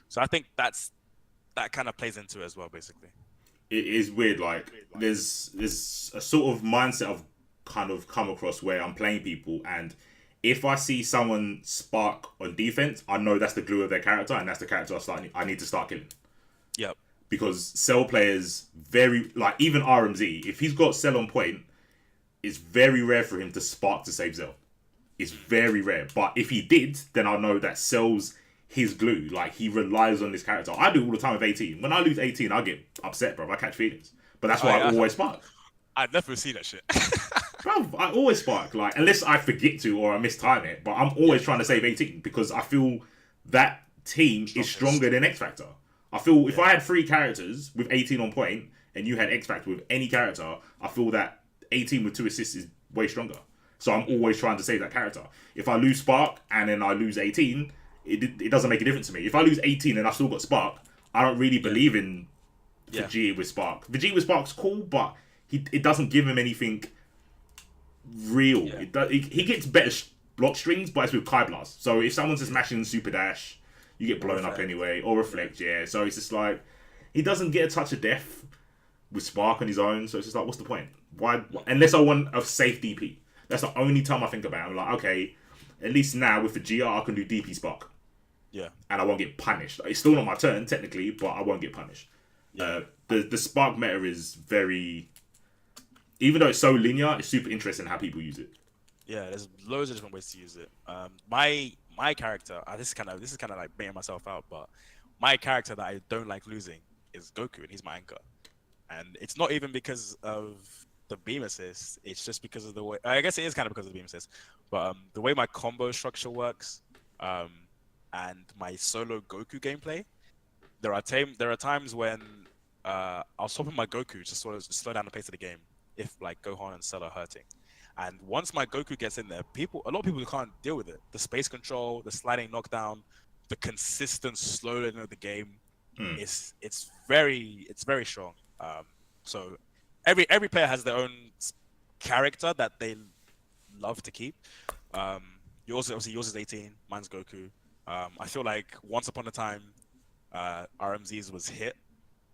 So I think that kind of plays into it as well, basically. It is weird. Like there's a sort of mindset I've kind of come across where I'm playing people, and if I see someone spark on defense, I know that's the glue of their character, and that's the character I need to start killing. Yep. Because Cell players like even RMZ, if he's got Cell on point, it's very rare for him to spark to save Cell. It's very rare. But if he did, then I know that Cell's his glue. Like he relies on this character. I do all the time with 18. When I lose 18, I get upset, bro. I catch feelings. But that's why I always spark. I'd never see that shit. Bro, I always spark, like, unless I forget to or I mistime it. But I'm always trying to save 18 because I feel that team is stronger than X Factor. I feel if I had 3 characters with 18 on point and you had X Factor with any character, I feel that 18 with 2 assists is way stronger. So I'm always trying to save that character. If I lose Spark and then I lose 18, it doesn't make a difference to me. If I lose 18 and I've still got Spark, I don't really believe in Vegeta with Spark. Vegeta with Spark's cool, but it doesn't give him anything real. Yeah. He gets better block strings, but it's with Kai Blast. So if someone's just smashing Super Dash, you get blown up anyway. Or Reflect, yeah. So it's just like, he doesn't get a touch of death with Spark on his own. So it's just like, what's the point? Why? Unless I want a safe DP. That's the only time I think about it. I'm like, okay, at least now with Vegeta, I can do DP Spark. Yeah. And I won't get punished. It's still not my turn, technically, but I won't get punished. Yeah. The Spark meta is very... Even though it's so linear, it's super interesting how people use it. Yeah, there's loads of different ways to use it. My character, this is kind of like baiting myself out, but my character that I don't like losing is Goku, and he's my anchor. And it's not even because of the beam assist. It's just because of the way. I guess it is kind of because of the beam assist, but the way my combo structure works, and my solo Goku gameplay. There are times when I'll swap in my Goku to sort of slow down the pace of the game if like Gohan and Cell are hurting. And once my Goku gets in there, a lot of people can't deal with it. The space control, the sliding knockdown, the consistent slowing of the game, it's very strong. So every player has their own character that they love to keep. Yours is 18, mine's Goku. I feel like once upon a time, RMZ's was hit.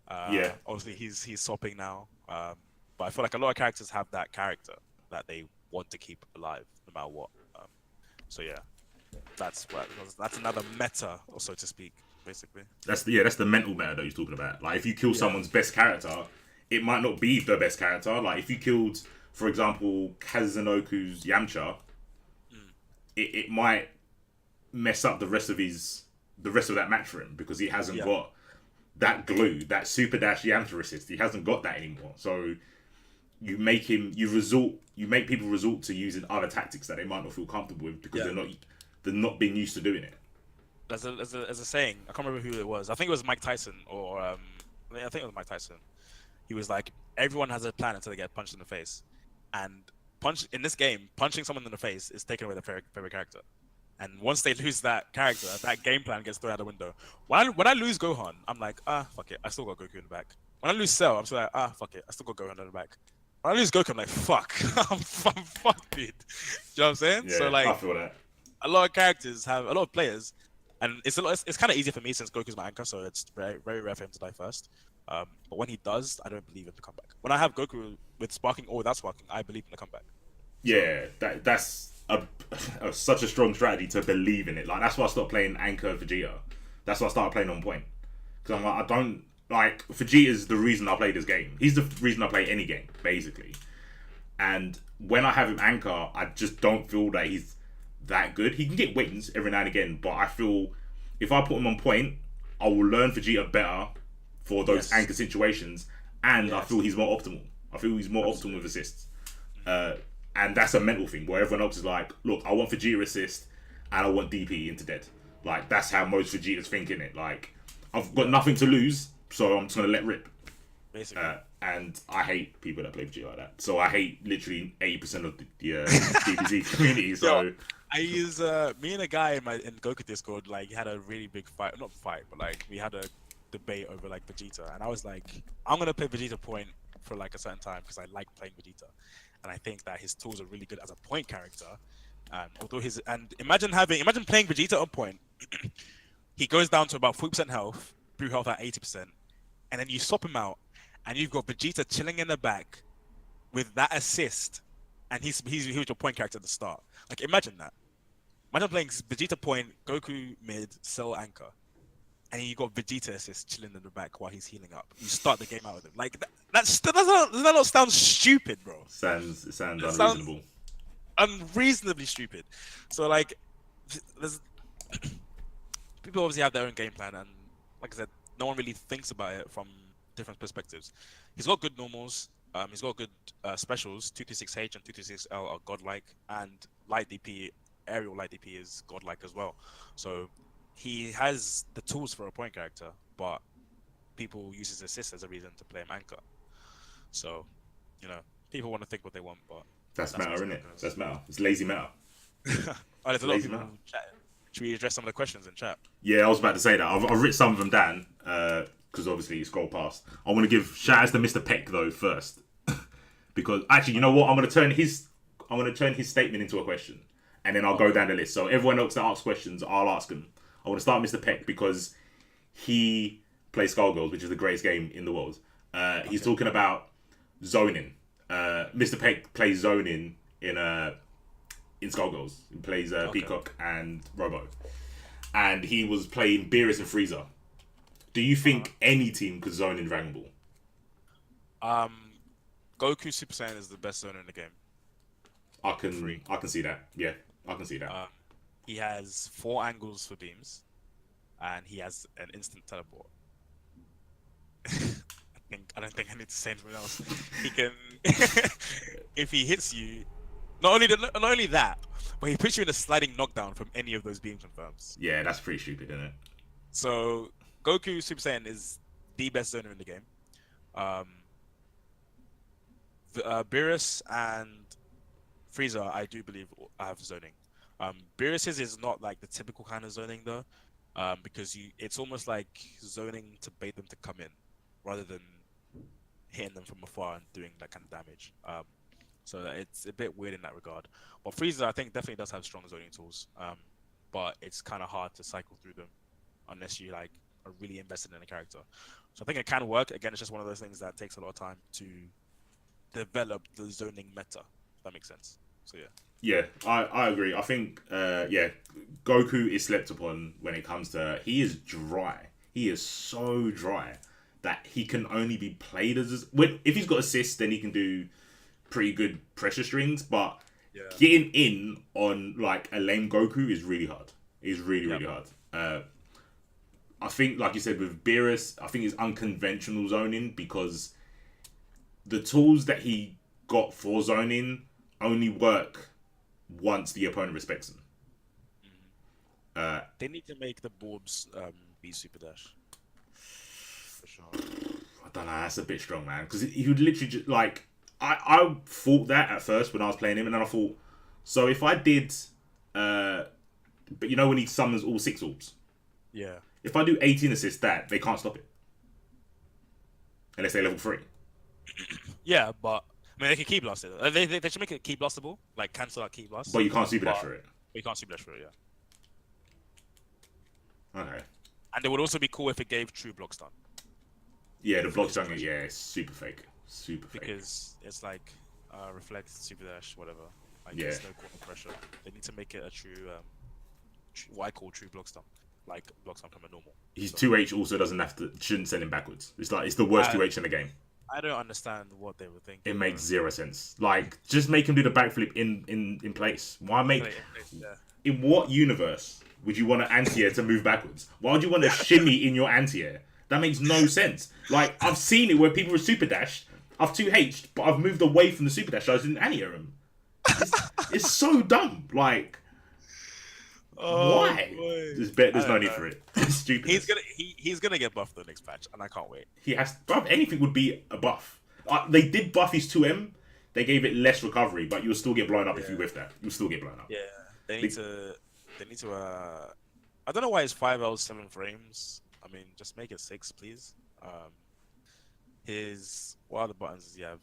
Obviously he's swapping now. But I feel like a lot of characters have that character that they want to keep alive no matter what. So yeah, that's another meta, or so to speak, basically. That's the mental meta that you're talking about. Like if you kill someone's best character, it might not be the best character. Like if you killed, for example, Kazanoku's Yamcha, it might mess up the rest of that match for him because he hasn't got that glue, that super dash Yamcha assist. He hasn't got that anymore. So you make people resort to using other tactics that they might not feel comfortable with because they're not being used to doing it. As a saying, I can't remember who it was. I think it was Mike Tyson, or I think it was Mike Tyson. He was like, everyone has a plan until they get punched in the face, and in this game, punching someone in the face is taking away their favorite character. And once they lose that character, that game plan gets thrown out the window. When I lose Gohan, I'm like, fuck it, I still got Goku in the back. When I lose Cell, I'm still like, fuck it, I still got Gohan in the back. When I lose Goku, I'm like, fuck, I'm fucked, dude. You know what I'm saying? Yeah, so like, I feel that. A lot of characters have a lot of players, and it's kind of easy for me since Goku's my anchor, so it's very, very rare for him to die first. But when he does, I don't believe him to come back. When I have Goku with sparking or without sparking, I believe him to come back. Yeah, that's such a strong strategy to believe in it. Like that's why I stopped playing Anchor Vegeta. That's why I started playing on point. Because I'm like, I don't like Vegeta's the reason I play this game. He's the reason I play any game, basically. And when I have him Anchor, I just don't feel that he's that good. He can get wins every now and again, but I feel if I put him on point, I will learn Vegeta better for those Yes. anchor situations, and I Yes. feel he's more optimal. I feel he's more optimal with assists. And that's a mental thing where everyone else is like, look, I want Vegeta assist and I want DP into dead. Like, that's how most Vegetas think in it. Like, I've got nothing to lose, so I'm just going to let rip. Basically. And I hate people that play Vegeta like that. So I hate literally 80% of the DPC community. So Yo, I use me and a guy in Goku Discord like had a really big fight, not fight, but like we had a debate over like Vegeta, and I was like, I'm gonna play Vegeta point for like a certain time because I like playing Vegeta, and I think that his tools are really good as a point character. Although imagine playing Vegeta on point, he goes down to about 40% health, blue health at 80%, and then you swap him out, and you've got Vegeta chilling in the back with that assist, and he was your point character at the start. Like, imagine that. Imagine playing Vegeta point, Goku mid, Cell anchor, and you got Vegeta assist chilling in the back while he's healing up. You start the game out with him. Like, does that not sound stupid, bro? it sounds unreasonable. Unreasonably stupid. So, like, there's people obviously have their own game plan, and like I said, no one really thinks about it from different perspectives. He's got good normals. He's got good specials. 226H and 226L are godlike, and light DP, aerial light DP is godlike as well. So he has the tools for a point character, but people use his assist as a reason to play him anchor. So, you know, people want to think what they want, but That's meta, isn't it? That's meta. It's lazy meta. Oh, there's a lot of Lazy people meta. chatting. Should we address some of the questions in chat? Yeah, I was about to say that. I've written some of them down because obviously you scroll past. I want to give shout outs to Mr. Peck though first, because actually, you know what? I'm going to turn his statement into a question, and then I'll go down the list. So everyone else that asks questions, I'll ask them. I want to start with Mr. Peck because he plays Skullgirls, which is the greatest game in the world. He's talking about zoning. Mr. Peck plays zoning in Skullgirls. He plays Peacock and Robo. And he was playing Beerus and Frieza. Do you think any team could zone in Dragon Ball? Goku Super Saiyan is the best zoner in the game. I can see that. Yeah, I can see that. He has 4 angles for beams, and he has an instant teleport. I don't think I need to say anything else. He can, if he hits you, not only that, but he puts you in a sliding knockdown from any of those beam confirms. Yeah, that's pretty stupid, isn't it? So Goku Super Saiyan is the best zoner in the game. Beerus and Frieza, I do believe, have zoning. Beerus's is not like the typical kind of zoning though, because it's almost like zoning to bait them to come in, rather than hitting them from afar and doing that kind of damage. So it's a bit weird in that regard. But Frieza, I think, definitely does have strong zoning tools, but it's kind of hard to cycle through them unless you like are really invested in a character. So I think it can work. Again, it's just one of those things that takes a lot of time to develop the zoning meta. If that makes sense. So yeah. Yeah, I agree. I think Goku is slept upon when it comes to he is dry. He is so dry that he can only be played as if he's got assists, then he can do pretty good pressure strings. But getting in on like a lame Goku is really hard. It's really hard. I think, like you said, with Beerus, I think it's unconventional zoning because the tools that he got for zoning only work once the opponent respects them. They need to make the Borbs be Super Dash. For sure. I don't know, that's a bit strong, man. Because he would literally just, like... I thought that at first when I was playing him, and then I thought, so if I did... but you know when he summons all 6 orbs? Yeah. If I do 18 assists they can't stop it. Unless they're level 3. Yeah, but... I mean, they can key blast it. They should make it key blastable, like cancel out key blast. But you can't super dash for it. You can't super dash for it, yeah. Okay. And it would also be cool if it gave true block stun. Yeah, the block stun, it's super fake. Because it's like reflect, super dash, whatever. Like there's no corner pressure. They need to make it a true, what I call true block stun. Like block stun from a normal. His 2H also shouldn't send him backwards. It's the worst 2H in the game. I don't understand what they were thinking. It makes 0 sense. Like, just make him do the backflip in place. Why make... In what universe would you want an anti-air to move backwards? Why would you want to shimmy in your anti-air? That makes no sense. Like, I've seen it where people were super dashed. I've 2H'd, but I've moved away from the super dash. So I was in anti-air him. It's so dumb. Like, why? Boy. There's no need for it. It's stupid. He's gonna get buffed the next patch, and I can't wait. He has, bruv, anything would be a buff. They did buff his 2M. They gave it less recovery, but you'll still get blown up if you whiff that. You'll still get blown up. Yeah, they need to. I don't know why it's 5L 7 frames. I mean, just make it 6, please. What other buttons does he have?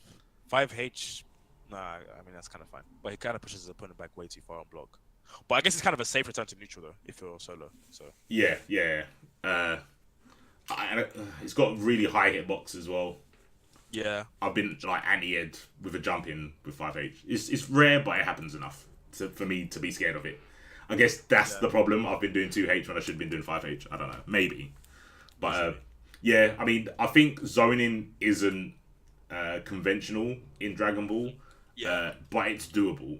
5H. Nah, I mean that's kind of fine. But he kind of pushes his opponent back way too far on block. But I guess it's kind of a safe return to neutral though, if you're solo. So yeah. It's got really high hitbox as well. Yeah, I've been like anti-ed with a jump in with 5H. It's rare, but it happens enough for me to be scared of it. I guess that's the problem. I've been doing 2H when I should have been doing 5H. I don't know, maybe. But yeah, I mean, I think zoning isn't conventional in Dragon Ball. Yeah. But it's doable.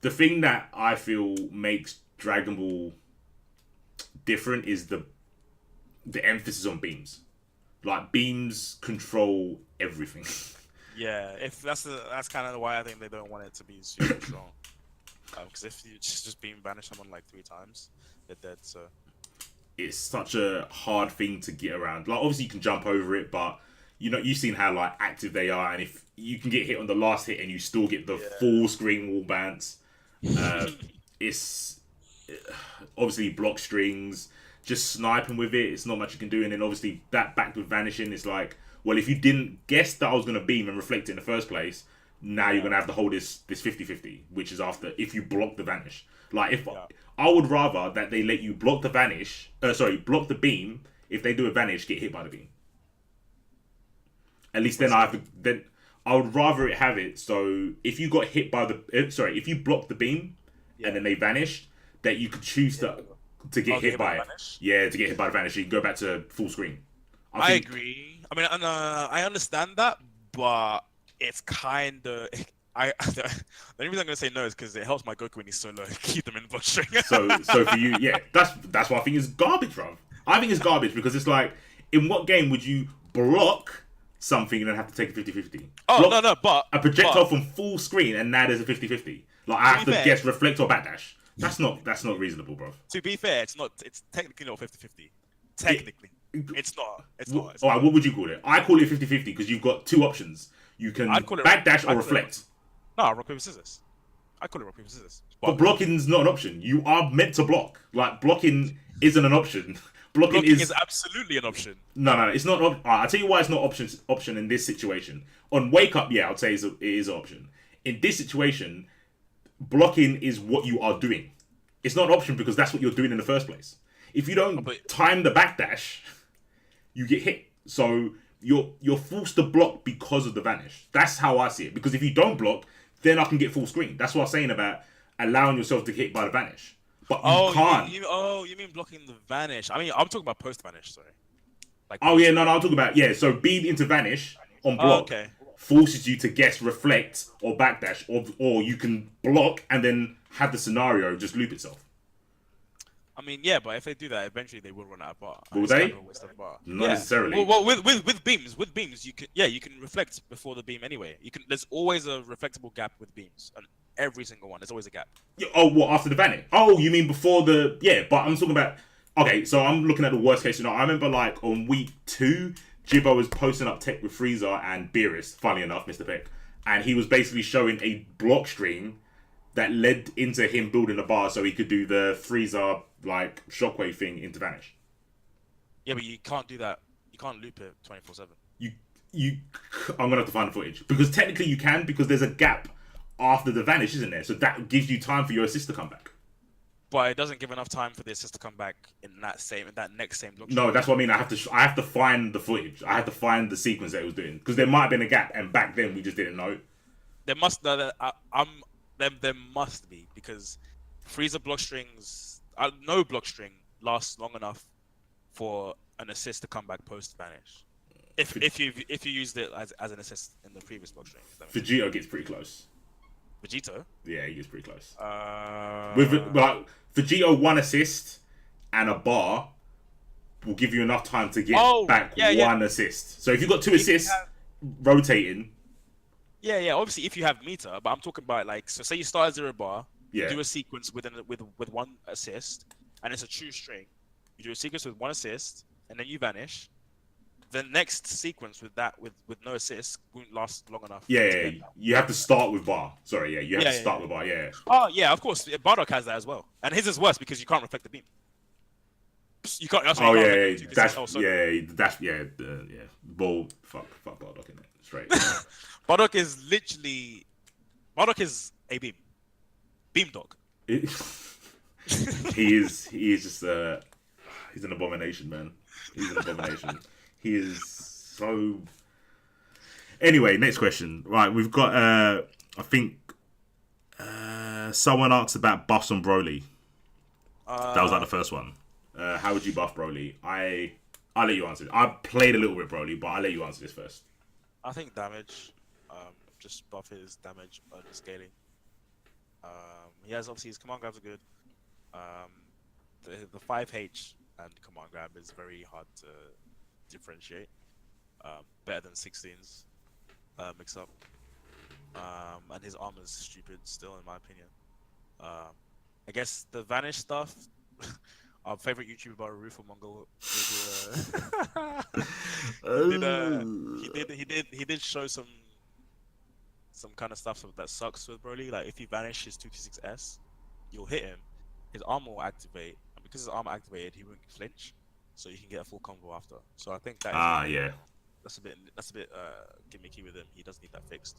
The thing that I feel makes Dragon Ball different is the emphasis on beams. Like, beams control everything. Yeah, if that's kind of why I think they don't want it to be super strong. Because if you just beam banish someone like 3 times, they're dead. So it's such a hard thing to get around. Like, obviously you can jump over it, but you've seen how like active they are, and if you can get hit on the last hit and you still get the full screen wall bounce, it's obviously block strings. Just sniping with it, it's not much you can do. And then obviously that back with vanishing is like, well, if you didn't guess that I was going to beam and reflect it in the first place, now you're going to have to hold this 50-50, which is after if you block the vanish. Like, I would rather that they let you block the vanish, block the beam. If they do a vanish, get hit by the beam. At least then I would rather it have it so if you got hit by if you block the beam and then they vanished, that you could choose to get hit by it. Yeah, to get hit by the vanish, you can go back to full screen. I agree. I mean, I understand that, but it's kind of. The only reason I'm gonna say no is because it helps my Goku when he's solo keep them in block string. so for you, yeah, that's what I think is garbage, bro. I think it's garbage because it's like, in what game would you block something and then have to take a 50-50? Oh, no, but a projectile from full screen and now there's a 50-50. Like, I have to guess reflect or backdash. That's not reasonable, bro. To be fair, it's technically not 50-50. Technically. It's not. Alright, what would you call it? I call it 50-50 because you've got 2 options. You can backdash or reflect. No, rock, paper, scissors. I call it rock, paper, scissors. But blocking's not an option. You are meant to block. Like, blocking isn't an option. Blocking is absolutely an option. No, it's not. I'll tell you why it's not option in this situation. On wake up, yeah, I'd say it is an option. In this situation, blocking is what you are doing. It's not an option because that's what you're doing in the first place. If you don't time the backdash, you get hit. So you're forced to block because of the vanish. That's how I see it. Because if you don't block, then I can get full screen. That's what I'm saying about allowing yourself to get hit by the vanish. But you can't. You mean blocking the vanish? I mean, I'm talking about post vanish. Sorry. Like. Oh yeah, no, I'm talking about So beam into vanish on block forces you to guess reflect or backdash, or you can block and then have the scenario just loop itself. I mean, yeah, but if they do that, eventually they will run out of bar. Will they? Not necessarily. Well, with beams, you can reflect before the beam anyway. There's always a reflectable gap with beams, and every single one, there's always a gap. Oh, what, after the vanish? Oh, you mean before the... Yeah, but I'm talking about... Okay, so I'm looking at the worst case scenario. I remember, like, on week 2, Jibbo was posting up tech with Frieza and Beerus, funny enough, Mr. Peck. And he was basically showing a block stream that led into him building a bar so he could do the Frieza, like, shockwave thing into vanish. Yeah, but you can't do that. You can't loop it 24/7. I'm gonna have to find the footage because technically you can, because there's a gap after the vanish, isn't there? So that gives you time for your assist to come back. But it doesn't give enough time for the assist to come back in that next same block. No, that's what I mean. I have to find the footage. I have to find the sequence that it was doing because there might have been a gap, and back then we just didn't know. There must be, because Frieza block strings, no block string lasts long enough for an assist to come back post vanish. If you used it as an assist in the previous block string. Vegeta gets pretty close. Vegito. Yeah, he gets pretty close. Uh, With like Vegito, 1 assist and a bar will give you enough time to get back yeah, yeah. 1 assist. So if you've got 2 assists Have, rotating, yeah. Obviously, if you have meter, but I'm talking about like, so say you start at 0 bar, you yeah, do a sequence with 1 assist, and it's a true string. You do a sequence with 1 assist, and then you vanish. The next sequence with no assist won't last long enough for you to yeah, get. you have to start with bar. Sorry, yeah, you have to Yeah. start with bar. Yeah. Oh yeah, of course. Bardock has that as well, and his is worse because you can't reflect the beam. You can't. Also, you Oh can't yeah, reflect yeah, the that's oh, so yeah. Ball, fuck Bardock in it straight. Bardock is literally Bardock is a beam dog. It, he is just he's an abomination, man. He's an abomination. He is so. Anyway, next question. Right, we've got I think someone asked about buffs on Broly. That was like the first one. How would you buff Broly? I'll let you answer it. I played a little bit Broly, but I'll let you answer this first. I think damage. Just buff his damage on the scaling. He has obviously his command grabs are good. The 5H and command grab is very hard to differentiate. Better than 16's mix up. And his armor's stupid still, in my opinion. I guess the vanish stuff. Our favorite YouTuber, Rufo Mongol, he did show some kind of stuff that sucks with Broly. Like if he vanish his 226S, you'll hit him, his armor will activate, and because his armor activated, he won't flinch, so you can get a full combo after. So I think that yeah. That's a bit gimmicky with him. He does need that fixed.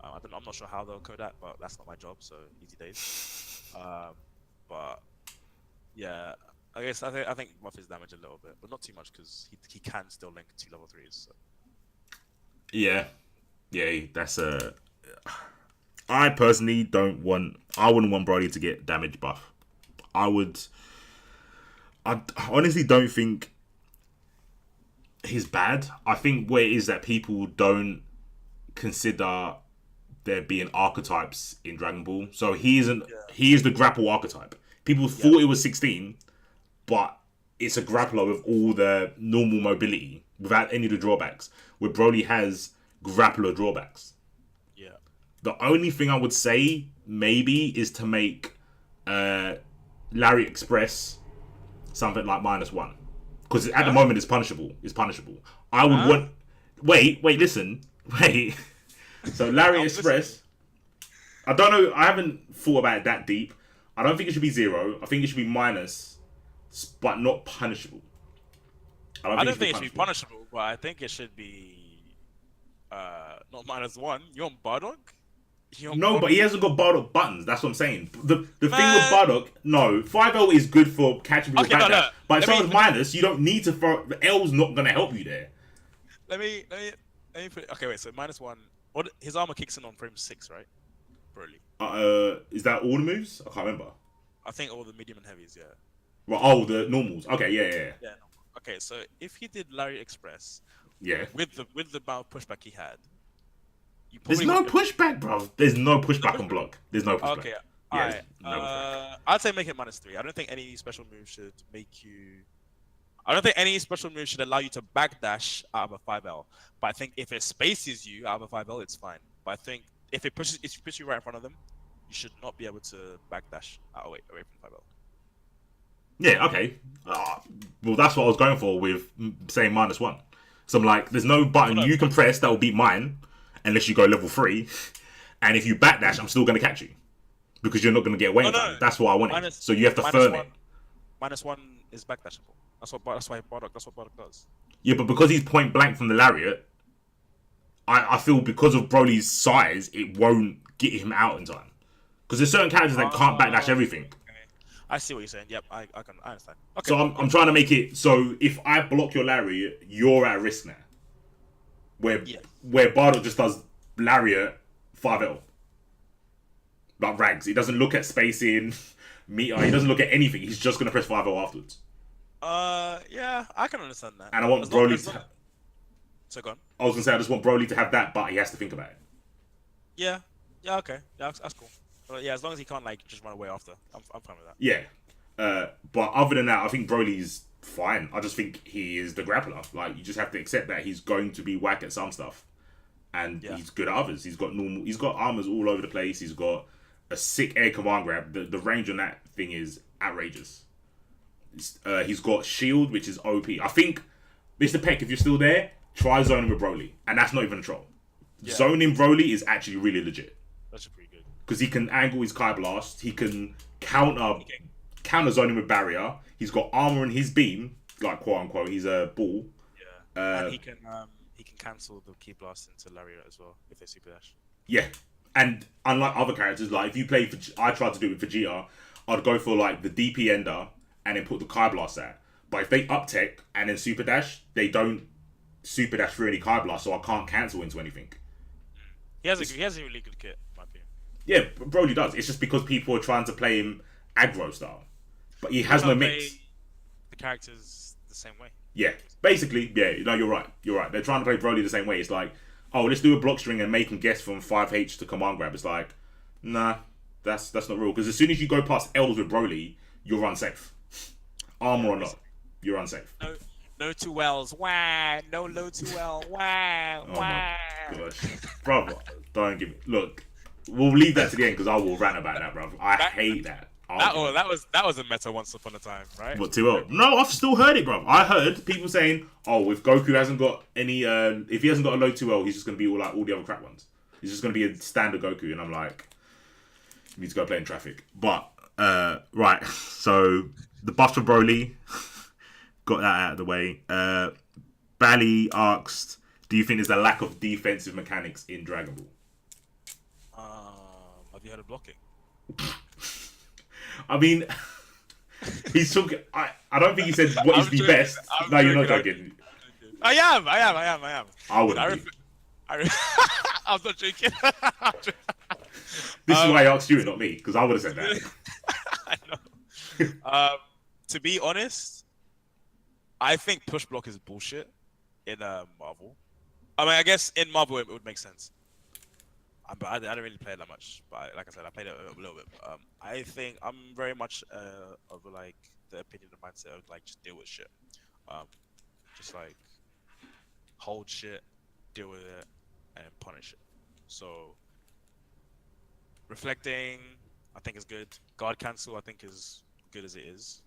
I'm not sure how they'll code that, but that's not my job, so easy days. But yeah, I guess I think buff his damage a little bit, but not too much because he can still link 2 level 3s. So. Yeah, that's a. I personally don't want. I wouldn't want Broly to get damage buff. I honestly don't think he's bad. I think where it is that people don't consider there being archetypes in Dragon Ball. So he isn't. Yeah. He is the grapple archetype. People thought it was 16, but it's a grappler with all the normal mobility without any of the drawbacks. Where Broly has grappler drawbacks. Yeah. The only thing I would say maybe is to make Larry Express something like -1, because at the moment it's punishable. I would want. Wait, listen, wait. So Larry Express. I don't know. I haven't thought about it that deep. I don't think it should be 0. I think it should be minus, but not punishable. I don't think it should be punishable, but I think it should be not -1. You're on Bardock? No, but he hasn't got Bardock buttons. That's what I'm saying. The thing with Bardock, no, 5L is good for catching people back there. But if someone's minus, you don't need to throw. The L's not gonna help you there. Let me put. Okay, wait. So -1. What his armor kicks in on frame 6, right? Broly. Is that all the moves? I can't remember. I think all the medium and heavies, yeah. Well, oh, the normals. Okay, yeah. Yeah. Okay, so if he did Larry Express, yeah, with the amount of pushback he had, there's no pushback, bro. There's no pushback on block. There's no pushback. Okay, yeah, alright. I'd say make it -3. I don't think any special move should make you. I don't think any special move should allow you to backdash out of a 5L. But I think if it spaces you out of a 5L, it's fine. But I think if it puts you right in front of them, you should not be able to backdash away from 5L. Yeah, okay. Well, that's what I was going for with saying -1. So I'm like, there's no button you can press that will beat mine unless you go level 3. And if you backdash, I'm still going to catch you. Because you're not going to get away in time. That's what I wanted. So you have to firm it. -1 is backdashable. That's why Bardock does. Yeah, but because he's point blank from the lariat, I feel because of Broly's size, it won't get him out in time. Because there's certain characters that can't backdash everything. Okay. I see what you're saying. Yep, I understand. Okay. So I'm trying to make it so if I block your lariat, you're at risk now. Where Bardock just does lariat 5L. Like rags. He doesn't look at spacing, meter, he doesn't look at anything. He's just going to press 5L afterwards. Yeah, I can understand that. And I want Broly to... So go on. I was going to say, I just want Broly to have that, but he has to think about it. Yeah. Yeah, okay. Yeah, that's cool. But yeah, as long as he can't like just run away after, I'm fine with that. Yeah. But other than that, I think Broly's fine. I just think he is the grappler. Like, you just have to accept that he's going to be whack at some stuff, and Yeah. he's good at others. He's got normal. He's got armors all over the place. He's got a sick air command grab. The range on that thing is outrageous. He's got shield, which is OP. I think, Mr. Peck, if you're still there, try zoning with Broly, and that's not even a troll. Yeah. Zoning Broly is actually really legit That's pretty good. because he can angle his Kai Blast. He can counter zoning with barrier. He's got armor in his beam, like quote unquote. He's a ball. Yeah. And he can cancel the key blast into Lariat as well if they super dash. Yeah, and unlike other characters, like if you play, I tried to do it with Vegeta. I'd go for like the DP ender and then put the Kai Blast out. But if they up tech and then super dash, they don't super dash through any Kai Blast, so I can't cancel into anything. He has a really good kit, in my opinion. Yeah, Broly does. It's just because people are trying to play him aggro style, but he has no mix. The characters the same way. Yeah, basically, yeah. No, you're right. You're right. They're trying to play Broly the same way. It's like, oh, let's do a block string and make him guess from 5H to command grab. It's like, nah, that's not real. Because as soon as you go past L's with Broly, you're unsafe. Armor or not, you're unsafe. No 2Ls. Wow. No low 2L. Wow. Oh my gosh, brother, don't give me. Look, we'll leave that to the end because I will rant about that, brother. I hate that. That was a meta once upon a time, right? What 2L? No, I've still heard it, bro. I heard people saying, "Oh, if Goku hasn't got any, if he hasn't got a low 2L, he's just gonna be all like all the other crap ones. He's just gonna be a standard Goku." And I'm like, you need to go play in traffic. But right, so the buff for Broly, got that out of the way. Bally asked, "Do you think there's a lack of defensive mechanics in Dragon Ball?" Have you heard of blocking? I mean, he's talking. I don't think he said what is the joking. best. No, you're not joking. I am. I wouldn't. I'm not joking. This is why I asked you and not me, because I would have said that. I know. To be honest, I think push block is bullshit in Marvel. I mean, I guess in Marvel it would make sense. But I don't really play it that much. But like I said, I played it a little bit. I think I'm very much of like the opinion and mindset of like just deal with shit. Just like hold shit, deal with it, and punish it. So reflecting, I think is good. Guard cancel, I think is good as it is.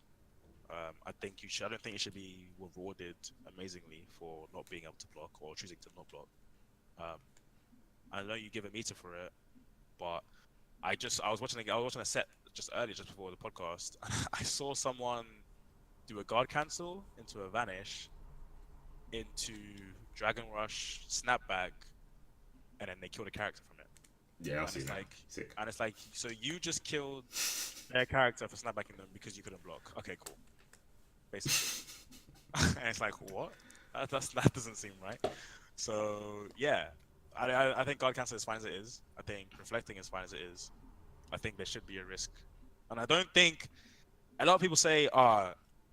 I think you should. I don't think it should be rewarded amazingly for not being able to block or choosing to not block. I know you give a meter for it, but I was watching a set just earlier, just before the podcast. I saw someone do a guard cancel into a vanish, into Dragon Rush, snapback, and then they killed a character from it. Yeah, I'll see that. Sick. And it's like, so you just killed their character for snapbacking them because you couldn't block. Okay, cool. Basically. And it's like, what? That doesn't seem right. So yeah. I think guard cancel is fine as it is. I think reflecting is fine as it is. I think there should be a risk, and I don't think a lot of people say,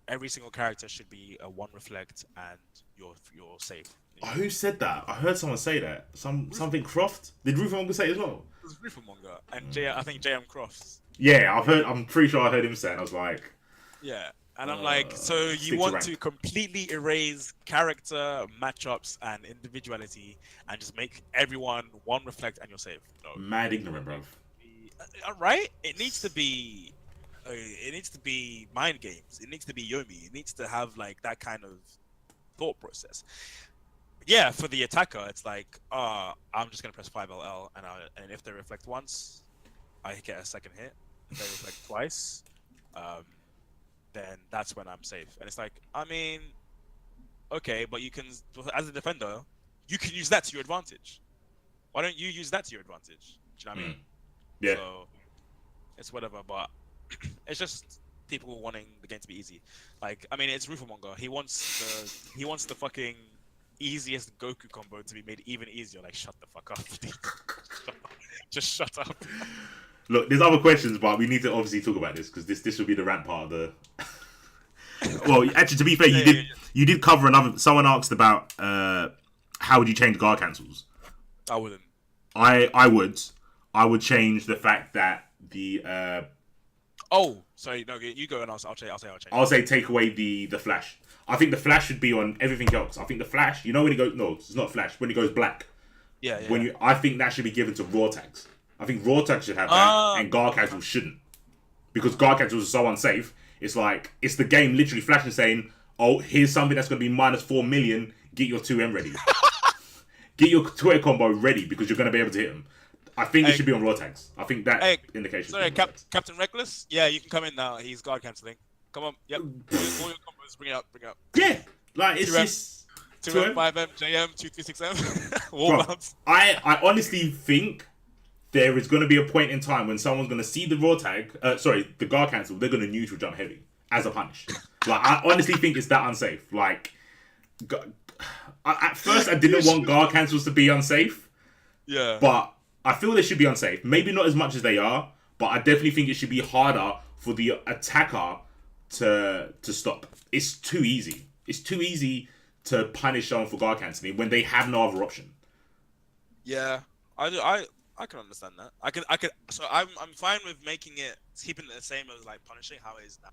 every single character should be a 1 reflect and you're safe. Oh, who said that? I heard someone say that. Something Croft. Did Rufamonga say it as well? It was Rufamonga and I think JM Crofts. Yeah, I'm pretty sure I heard him say it. I was like, yeah. And I'm like, so you want to completely erase character, matchups, and individuality, and just make everyone 1 reflect and you're safe? No. Mad ignorant, bro. Right? It needs to be mind games. It needs to be Yomi. It needs to have like that kind of thought process. Yeah, for the attacker, it's like, I'm just gonna press 5LL, and if they reflect once, I get a second hit. If they reflect twice, then that's when I'm safe. And it's like, I mean, okay, but you can, as a defender, you can use that to your advantage. Why don't you use that to your advantage? Do you know what I mean? Yeah. So it's whatever, but it's just people wanting the game to be easy. Like, I mean, it's Rufamonga. He wants the fucking easiest Goku combo to be made even easier. Like, shut the fuck up. Just shut up. Look, there's other questions, but we need to obviously talk about this because this will be the rant part of the. Well, actually, to be fair, you did cover another. Someone asked about how would you change guard cancels. I wouldn't. I would. I would change the fact that the Oh, sorry, no, you go and I'll change. I'll say take away the flash. I think the flash should be on everything else. I think the flash, you know when he goes, no, it's not flash. When he goes black, Yeah. I think that should be given to raw tags. I think raw tags should have that, and guard casuals shouldn't, because guard casuals are so unsafe. It's like it's the game literally flashing saying, "Oh, here's something that's going to be minus 4 million. Get your 2M ready. Get your Twitter combo ready because you're going to be able to hit them." I think it should be on raw tags. I think that indication. Sorry, Captain Reckless. Yeah, you can come in now. He's guard cancelling. Come on. Yep. All your combos. Bring it up. Yeah, like it's 2M, just 2M, 5M, JM, 236M. Wall bounce. I honestly think there is going to be a point in time when someone's going to see the raw tag, the guard cancel, they're going to neutral jump heavy as a punish. Like, I honestly think it's that unsafe. Like, at first I didn't want guard cancels to be unsafe. Yeah. But I feel they should be unsafe. Maybe not as much as they are, but I definitely think it should be harder for the attacker to stop. It's too easy. It's too easy to punish someone for guard cancelling when they have no other option. Yeah, I can understand that. I could. So I'm fine with keeping it the same as like punishing how it is now.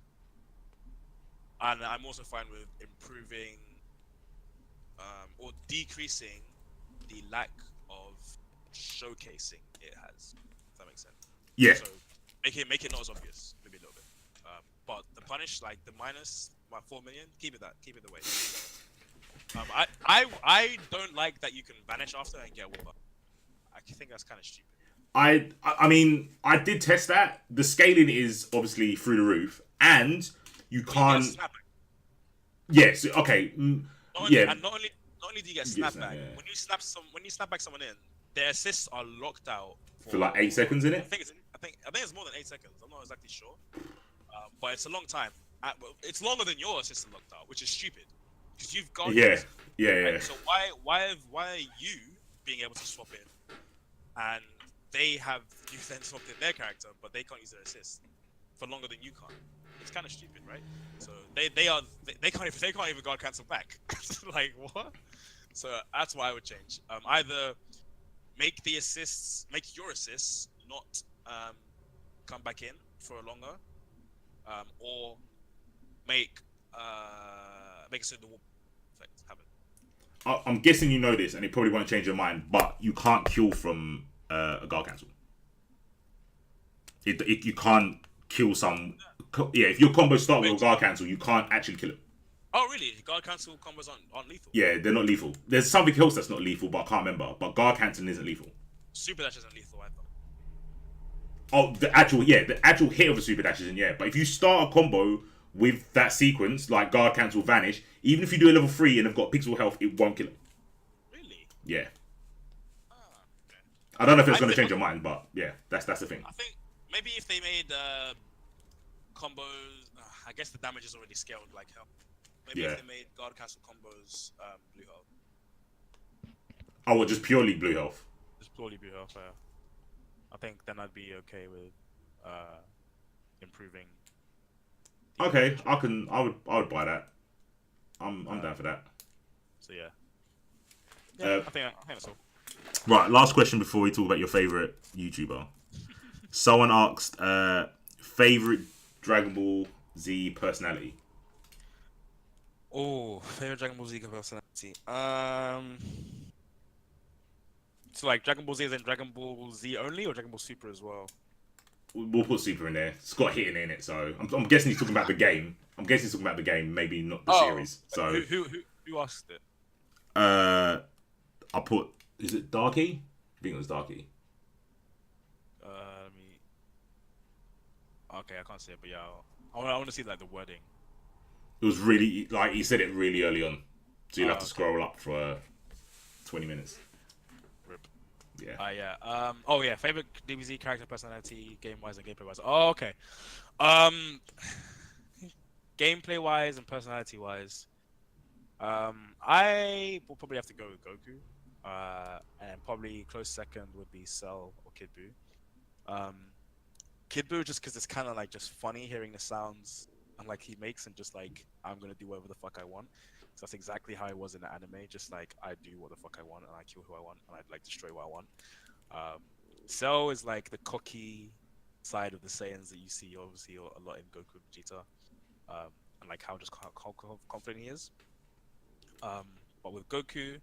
And I'm also fine with improving, or decreasing the lack of showcasing it has. If that makes sense. Yeah. So make it not as obvious, maybe a little bit. But the punish, like the minus 4 million, keep it the way. I don't like that you can vanish after and get wallbang. I think that's kind of stupid. I mean, I did test that. The scaling is obviously through the roof, and you can't. Yes. Okay. Yeah. And not only do you get snapback, yeah. when you snap back someone in, their assists are locked out for like 8 seconds in it. I think it's more than 8 seconds. I'm not exactly sure, but it's a long time. It's longer than your assist are locked out, which is stupid because you've got. Yeah. So why are you being able to swap in, and they have you then swapped in their character, but they can't use their assist for longer than you can't? It's kind of stupid, right? So they can't even guard cancel back. Like what? So that's what I would change. Either make your assists not come back in for a longer, or make it so the wall effect happen. I'm guessing you know this, and it probably won't change your mind, but you can't kill from a guard cancel. You can't kill some. Yeah, if your combos start with a guard cancel, you can't actually kill it. Oh, really? Guard cancel combos aren't lethal? Yeah, they're not lethal. There's something else that's not lethal, but I can't remember. But guard canceling isn't lethal. Super dash isn't lethal either. Oh, the actual hit of a super dash isn't, yeah. But if you start a combo with that sequence, like guard cancel vanish, even if you do a level 3 and have got pixel health, it won't kill it. Really? Yeah. Okay. I don't know if it's going to change your mind, but yeah, that's the thing. I think maybe if they made combos, I guess the damage is already scaled like hell. Maybe if they made guard cancel combos blue health. Oh, well, just purely blue health. Just purely blue health. Yeah. I think then I'd be okay with improving. Okay, I would buy that. I'm down for that. So yeah. I think that's all. Right, last question before we talk about your favorite YouTuber. Someone asked, favorite Dragon Ball Z personality. Oh, favorite Dragon Ball Z personality. So like Dragon Ball Z is in Dragon Ball Z only, or Dragon Ball Super as well? We'll put Super in there. It's got hitting in it, so I'm guessing he's talking about the game. Maybe not the series. So who asked it? I put. Is it Darky? I think it was Darky. Let me. Okay, I can't see it, but yeah, I want to see like the wording. It was really like he said it really early on, so you'll have to scroll up for 20 minutes. Rip. Yeah. Yeah. Oh yeah. Favorite DBZ character personality, game wise and gameplay wise. Oh okay. Gameplay wise and personality wise, I will probably have to go with Goku. And probably close second would be Cell or Kid Buu. Kid Buu just because it's kind of like just funny hearing the sounds and like he makes and just like I'm gonna do whatever the fuck I want. So that's exactly how it was in the anime. Just like I do what the fuck I want and I kill who I want and I like destroy what I want. Cell is like the cocky side of the Saiyans that you see obviously a lot in Goku and Vegeta, and like how just how confident he is. Um, but with Goku,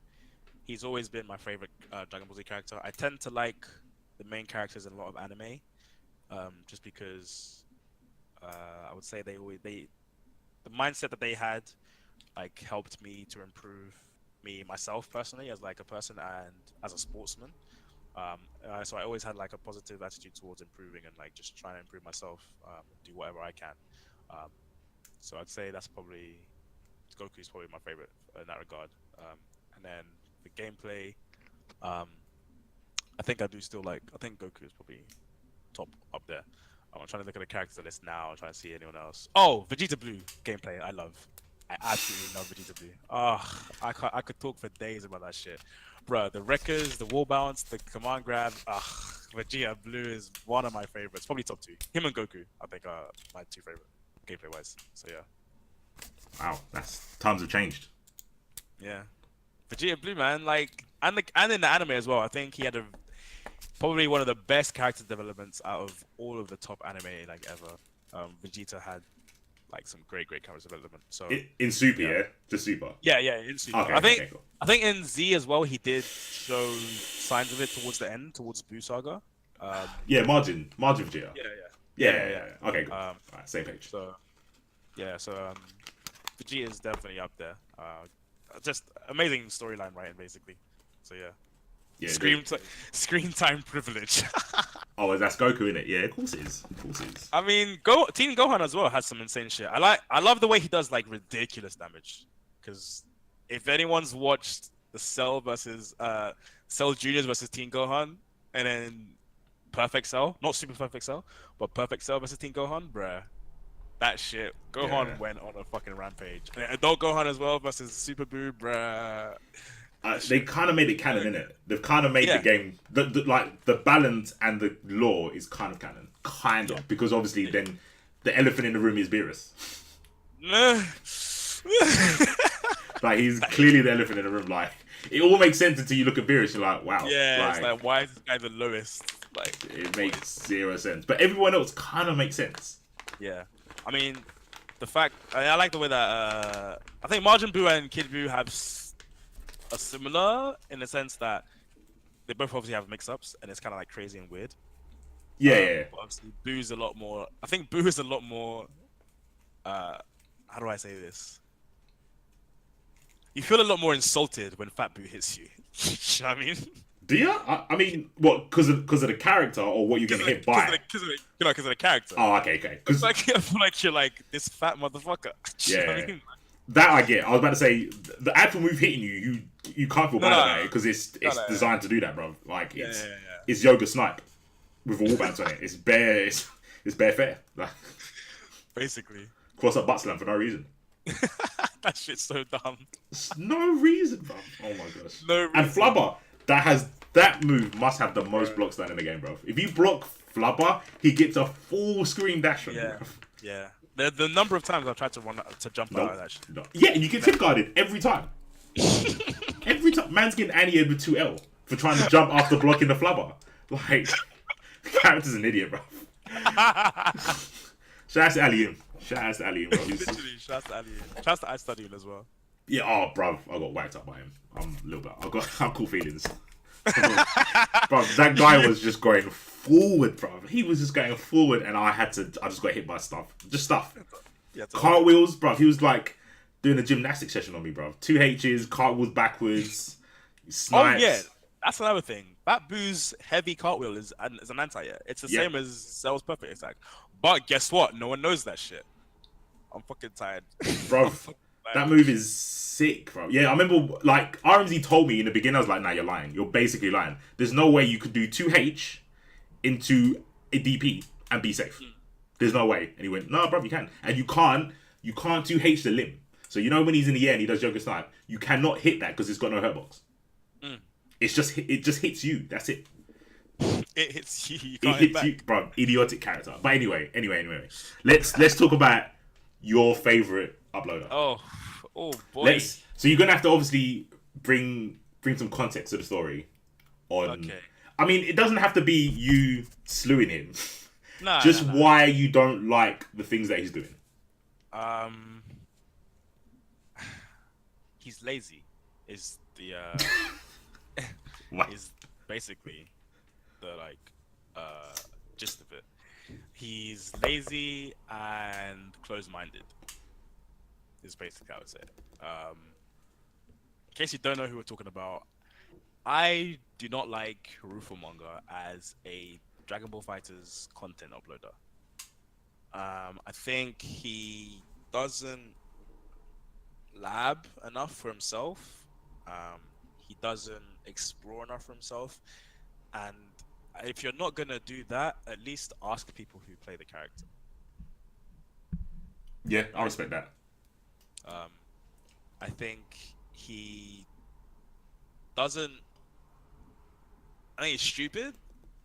he's always been my favorite Dragon Ball Z character. I tend to like the main characters in a lot of anime, just because I would say they the mindset that they had like helped me to improve me myself personally as like a person and as a sportsman. So I always had like a positive attitude towards improving and like just trying to improve myself, do whatever I can. Um, so I'd say that's probably Goku's probably my favorite in that regard. And then the gameplay, um, I think I do still like. I think Goku is probably top up there. I'm trying to look at the character list now. I'm trying to see anyone else. Oh, Vegeta Blue gameplay. I love. I absolutely love Vegeta Blue. Oh, I could talk for days about that shit, bro. The wreckers, the wall bounce, the command grab. Vegeta Blue is one of my favorites. Probably top two. Him and Goku, I think, are my two favorite gameplay wise. So yeah. Wow, that's times have changed. Yeah, Vegeta Blue, man, like, and in the anime as well. I think he had probably one of the best character developments out of all of the top anime like ever. Vegeta had like some great character development. So In Super, yeah, just Super. yeah, in Super. Okay, cool. I think in Z as well he did show signs of it towards the end, towards Buu Saga. Yeah, Margin Vegeta. Yeah. Okay, good. All right, same page. So Vegeta is definitely up there. Just amazing storyline writing, basically. So yeah. Yeah, Screen time privilege. oh, that's Goku in it. Yeah, of course it is. Of course it is. I mean, Teen Gohan as well has some insane shit. I love the way he does like ridiculous damage. Because if anyone's watched the Cell Juniors versus Teen Gohan, and then Perfect Cell, not Super Perfect Cell, but Perfect Cell versus Teen Gohan, bruh, that shit. Gohan went on a fucking rampage. And Adult Gohan as well versus Super Buu, bruh. They kind of made it canon, innit? They've kind of made the game, like the balance and the lore is kind of canon, because obviously then the elephant in the room is Beerus. Like he's clearly the elephant in the room. Like it all makes sense until you look at Beerus. You're like, wow. Yeah, it's like why is this guy the lowest? Like it makes zero sense, but everyone else kind of makes sense. Yeah, I mean, I like the way that I think Majin Buu and Kid Buu have are similar in the sense that they both obviously have mix-ups and it's kind of like crazy and weird. Yeah. Obviously, Boo's a lot more. I think Boo is a lot more. How do I say this? You feel a lot more insulted when Fat Boo hits you. You know what I mean? Do you? I mean, what? Because of the character, or what you're getting hit by? Because of the character. Oh, okay. Because like, I feel like you're like this fat motherfucker. Yeah. You know what I mean? That I get. I was about to say the actual move hitting you can't feel bad about it because it's designed to do that, bro. Like it's Yoga Snipe with a wall bounce on it. It's bare. It's bare fair. Like basically cross up butt slam for no reason. That shit's so dumb. No reason, bro. Oh my gosh. No reason. And Flubber that move must have the most blocks done in the game, bro. If you block Flubber, he gets a full screen dash on you, bro. Yeah. The number of times I've tried to jump out of that shit. No. Yeah, and you get tip guarded every time. Every time. Man's getting annied with 2L for trying to jump after blocking the Flubber. Like, the character's an idiot, bro. Shout out to Alien. Bro. Literally, shout out to Alien. Shout out to I Study as well. Yeah, oh, bro, I got whacked up by him. I'm a little bit. I've cool feelings. Bro, that guy was just going forward, bro. He was just going forward, and I just got hit by stuff. Just stuff. Yeah, cartwheels, bro. He was like doing a gymnastics session on me, bro. 2 H's, cartwheels backwards. Snipes. Oh yeah, that's another thing. Fat Boo's heavy cartwheel is an anti-air. It's the same as Cell's perfect attack. But guess what? No one knows that shit. I'm fucking tired, bro. That move is sick, bro. Yeah, I remember, like, RMZ told me in the beginning, I was like, nah, you're lying. You're basically lying. There's no way you could do 2H into a DP and be safe. There's no way. And he went, no, bro, you can. And you can't 2H the limb. So, you know when he's in the air and he does Joker Snipe, you cannot hit that because it's got no hurt box. It just hits you. That's it. It hits you. You can't hit back. You, bro. Idiotic character. But anyway. Let's talk about your favorite uploader. Oh boy. So you're gonna have to obviously bring some context to the story. I mean, it doesn't have to be you slewing him. Nah, Just nah, nah. why you don't like the things that he's doing. Um, he's lazy. Is the What? is basically the gist of it. He's lazy and closed-minded. Is basically how I would say it. In case you don't know who we're talking about, I do not like Rufo Manga as a Dragon Ball Fighters content uploader. I think he doesn't lab enough for himself. He doesn't explore enough for himself. And if you're not gonna do that, at least ask people who play the character. Yeah, I respect that. Um, I think he doesn't. I think he's stupid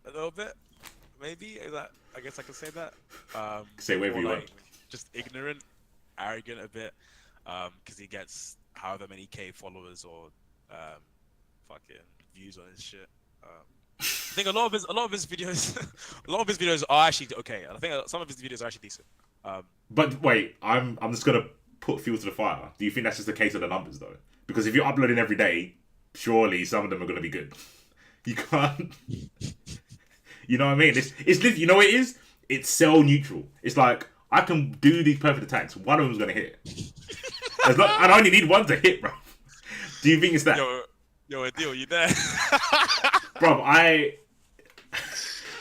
a little bit. Maybe is that. I guess I could say that. Say whatever Or you like want. just ignorant, arrogant a bit. Because he gets however many K followers or fucking views on his shit. I think a lot of his videos, a lot of his videos are actually okay. I think some of his videos are actually decent. But wait, I'm just gonna put fuel to the fire. Do you think that's just the case of the numbers though? Because if you're uploading every day, surely some of them are gonna be good. You can't. You know what I mean? It's you know what it is? It's cell neutral. It's like I can do these perfect attacks. One of them's gonna hit. And I only need one to hit, bro. Do you think it's that? Yo, Adil, you there? Bro,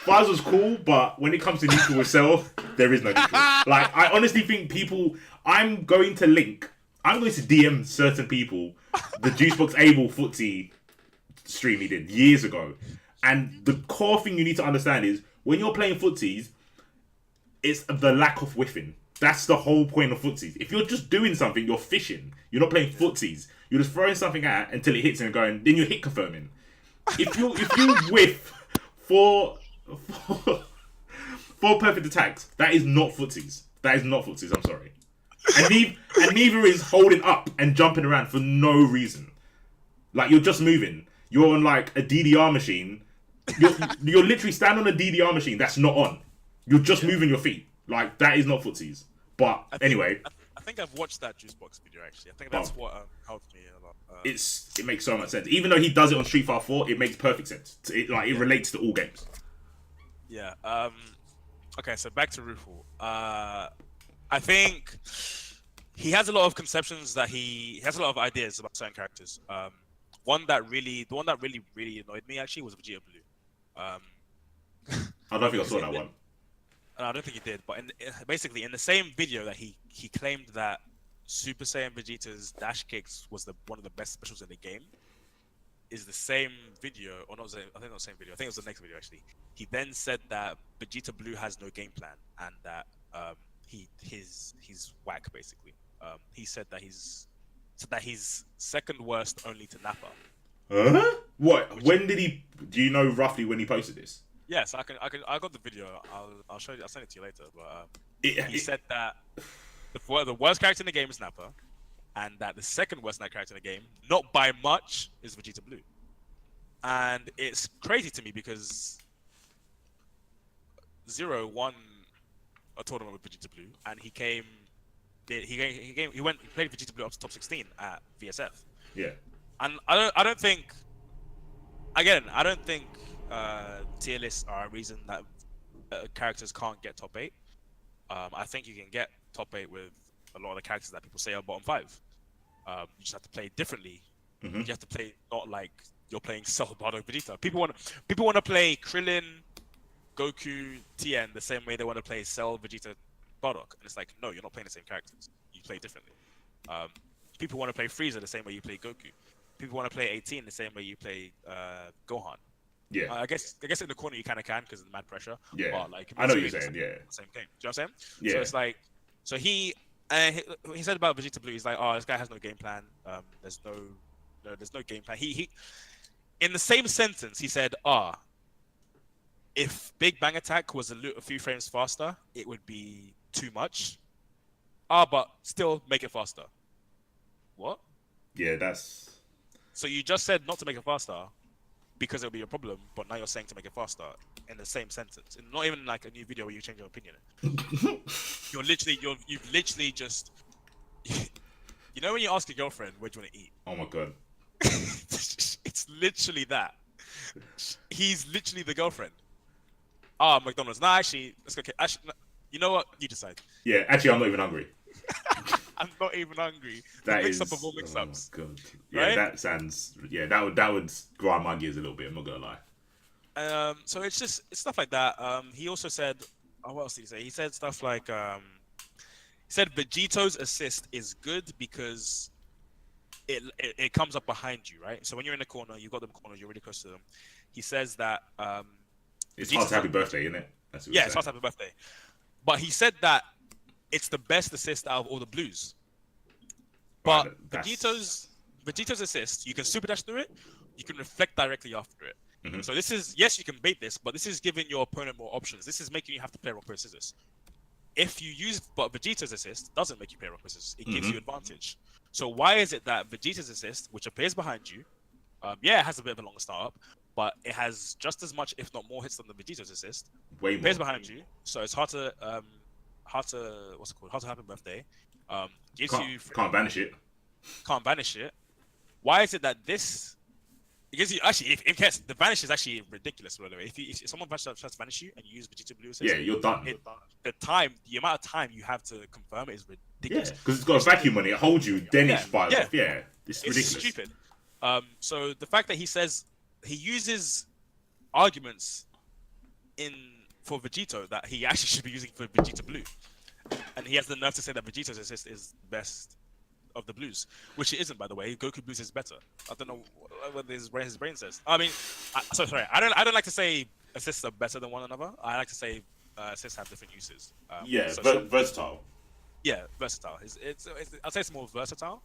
Fires was cool, but when it comes to neutral with Cell, there is no neutral. Like, I honestly think people... I'm going to DM certain people the Juicebox Able footsie stream he did years ago. And the core thing you need to understand is, when you're playing footsies, it's the lack of whiffing. That's the whole point of footsies. If you're just doing something, you're fishing. You're not playing footsies. You're just throwing something out until it hits and going, then you're hit confirming. If you whiff four perfect attacks, that is not footsies. That is not footsies, I'm sorry. And neither is holding up and jumping around for no reason. Like, you're just moving. You're on like a DDR machine. You're literally standing on a DDR machine that's not on. You're just moving your feet. Like, that is not footsies. But anyway, I think I've watched that Juicebox video actually. I think that's what helped me a lot. it makes so much sense. Even though he does it on Street Fighter 4, it makes perfect sense. It relates to all games. Yeah. Okay, so back to Rufo. I think he has a lot of conceptions that he has a lot of ideas about certain characters. The one that really annoyed me actually was Vegeta Blue. I don't think I saw that one. I don't think he did, but basically in the same video that he claimed that Super Saiyan Vegeta's dash kicks was one of the best specials in the game, is the same video, or not? I think not the same video. I think it was the next video actually. He then said that Vegeta Blue has no game plan and that he's whack basically. He said that he's second worst only to Nappa. Huh? What? When did he? Do you know roughly when he posted this? Yes, I got the video. I'll show you. I'll send it to you later. But he said that the worst character in the game is Nappa, and that the second worst character in the game, not by much, is Vegeta Blue. And it's crazy to me because Zero won a tournament with Vegeta Blue, and he played Vegeta Blue up to top 16 at VSF. Yeah. And I don't think tier lists are a reason that characters can't get top 8. I think you can get top 8 with a lot of the characters that people say are bottom 5. You just have to play differently. Mm-hmm. You have to play not like you're playing Cell, Bardock, Vegeta. People want to play Krillin, Goku, Tien the same way they want to play Cell, Vegeta, Bardock. And it's like, no, you're not playing the same characters. You play differently. People want to play Frieza the same way you play Goku. People want to play 18 the same way you play Gohan. Yeah. I guess in the corner you kind of can because of the mad pressure. Yeah. But, like, I know what you're saying. Yeah. Same game. Do you know what I'm saying? Yeah. So it's like, so he said about Vegeta Blue. He's like, oh, this guy has no game plan. There's no game plan. He in the same sentence he said, if Big Bang Attack was a few frames faster, it would be too much. But still make it faster. What? Yeah, that's. So you just said not to make it faster because it'll be a problem, but now you're saying to make it faster in the same sentence, and not even like a new video where you change your opinion. You've literally just, you know when you ask your girlfriend where do you want to eat? Oh my god. It's literally that. He's literally the girlfriend. Ah, McDonald's. No, actually, let's go. Actually, no, you know what? You decide. Yeah, actually, I'm not even hungry. I'm not even hungry. That mix is. up of all mix-ups. Oh my god. Yeah, Right? that sounds. Yeah, that would grind my gears a little bit. I'm not gonna lie. So it's stuff like that. He also said, oh, what else did he say? He said stuff like, he said Vegito's assist is good because it comes up behind you, right? So when you're in the corner, you've got them corners, you're really close to them. He says that It's hard to happy birthday, isn't it? Yeah, it's hard to happy birthday. But he said that it's the best assist out of all the blues. But Right, Vegito's assist, you can super dash through it, you can reflect directly after it. Mm-hmm. So this is, yes, you can bait this, but this is giving your opponent more options. This is making you have to play rock, paper, scissors. If you use, but Vegeta's assist doesn't make you play rock, paper, scissors. It gives you advantage. So why is it that Vegeta's assist, which appears behind you, yeah, it has a bit of a longer startup, but it has just as much, if not more, hits than the Vegeta's assist. Way more. Appears behind you, so it's hard to what's it called? Hard to happy birthday. Can't banish it. Can't banish it. Why is it that this? It gives you actually, if in case the vanish is actually ridiculous, by the way. If someone tries to banish you and you use Vegeta Blue assist, Yeah, you're done. The amount of time you have to confirm it is ridiculous. Yeah, because it's got a vacuum on it. It holds you, then it fires off. Yeah, it's ridiculous. It's stupid. So the fact that he says he uses arguments for Vegito that he actually should be using for Vegeta Blue, and he has the nerve to say that Vegeto's assist is best of the blues, which it isn't, by the way. Goku Blues is better. I don't know what his brain says. I mean, sorry. I don't like to say assists are better than one another. I like to say assists have different uses. Versatile. Yeah, versatile. I'd say it's more versatile,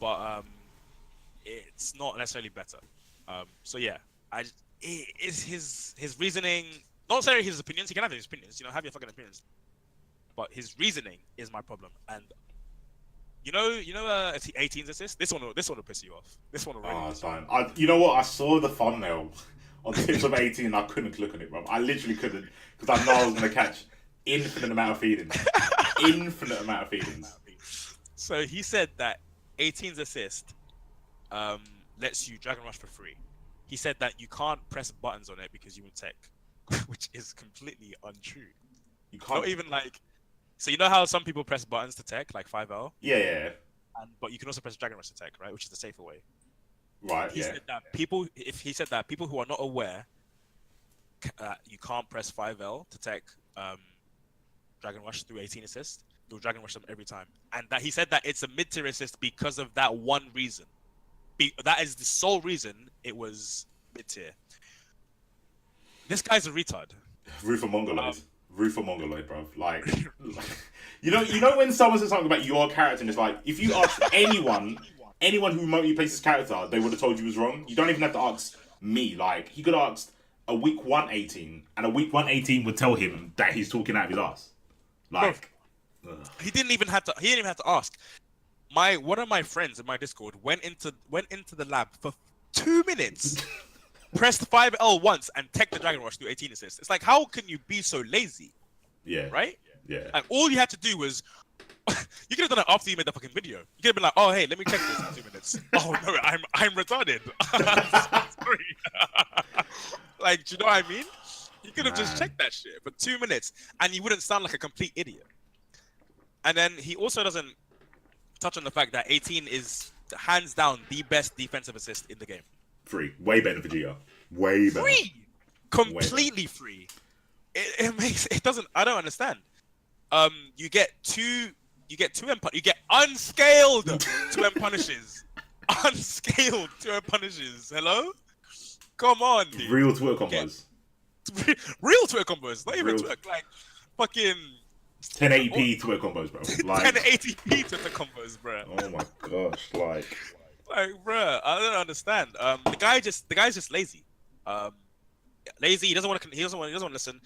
but it's not necessarily better. So yeah, is his reasoning, not necessarily his opinions. He can have his opinions. You know, have your fucking opinions. But his reasoning is my problem. And you know, 18's assist. This one will piss you off. This one will really piss you off. You know what? I saw the thumbnail on tips of 18 and I couldn't click on it, bro. I literally couldn't because I know I was gonna catch infinite amount of feelings. Infinite amount of feelings. So he said that 18's assist lets you Dragon Rush for free. He said that you can't press buttons on it because you will tech, which is completely untrue. You can't. Not even like. So you know how some people press buttons to tech, like 5L? Yeah. But you can also press Dragon Rush to tech, right? Which is the safer way. Right. He said that people who are not aware, you can't press 5L to tech Dragon Rush through 18 assist. You'll Dragon Rush them every time, and that he said that it's a mid-tier assist because of that one reason. That is the sole reason it was mid-tier. This guy's a retard. Roof of Mongoloid, bro. Like, you know when someone says something about your character and it's like, if you ask anyone who remotely plays his character, they would have told you was wrong. You don't even have to ask me. Like, he could have asked a week 118 and a week 118 would tell him that he's talking out of his ass. Like, he didn't even have to ask. One of my friends in my Discord went into the lab for 2 minutes. Pressed 5L once and tech the Dragon Rush through 18 assists. It's like, how can you be so lazy? Yeah. Right? Yeah. Like, all you had to do was, you could have done it after you made the fucking video. You could have been like, oh, hey, let me check this in 2 minutes. Oh, no, I'm retarded. Sorry. Like, do you know what I mean? You could have just checked that shit for 2 minutes and you wouldn't sound like a complete idiot. And then he also doesn't touch on the fact that 18 is hands down the best defensive assist in the game. Free. Way better than Vegeta. Way better. Free! Completely free. It doesn't, I don't understand. You get unscaled 2M punishes. Unscaled 2M punishes. Hello? Come on, dude. Real Twitter combos. Real Twitter combos. Not even Real. Twitter, like fucking 1080p Twitter combos, bro. Like, 1080p Twitter combos, bro. oh my gosh, like, bro, I don't understand. The guy's just lazy. Lazy. He doesn't want to listen.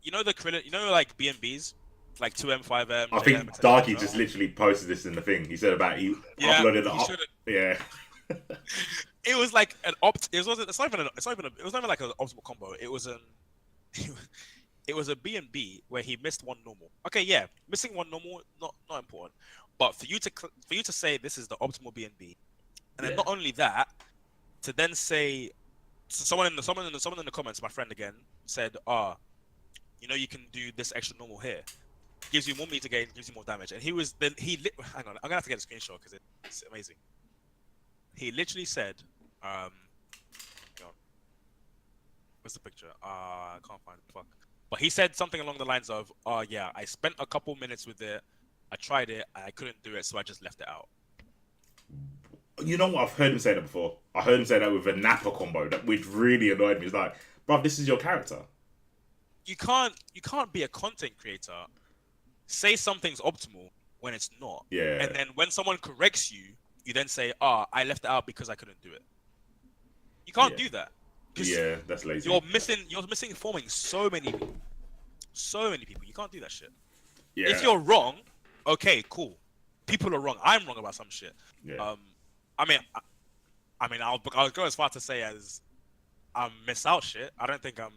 You know the credit. You know, like BNBs, like 2M, 5M. I think Darky just literally posted this in the thing. He said about he uploaded it up. Yeah. It was like an opt. It wasn't. It's not even. It was not even like an optimal combo. It was an. It was a B and B where he missed one normal. Okay, yeah, missing one normal not important, but for you to say this is the optimal B and B, and then Yeah. not only that, to then say so someone in the comments, my friend again said, you know, you can do this extra normal here, gives you more meter gain, gives you more damage, and hang on, I'm gonna have to get a screenshot because it's amazing. He literally said, hang on, what's the picture? I can't find it. Fuck. But he said something along the lines of, "Oh yeah, I spent a couple minutes with it. I tried it, and I couldn't do it, so I just left it out." You know what? I've heard him say that before. I heard him say that with a Nappa combo, which really annoyed me. It's like, bruv, this is your character. You can't be a content creator, say something's optimal when it's not, Yeah. and then when someone corrects you, you then say, "Ah, I left it out because I couldn't do it." You can't do that. Yeah, that's lazy. You're misinforming so many people. So many people. You can't do that shit. Yeah. If you're wrong, okay, cool. People are wrong. I'm wrong about some shit. Yeah. I mean, I'll go as far to say as I miss out shit. I don't think I'm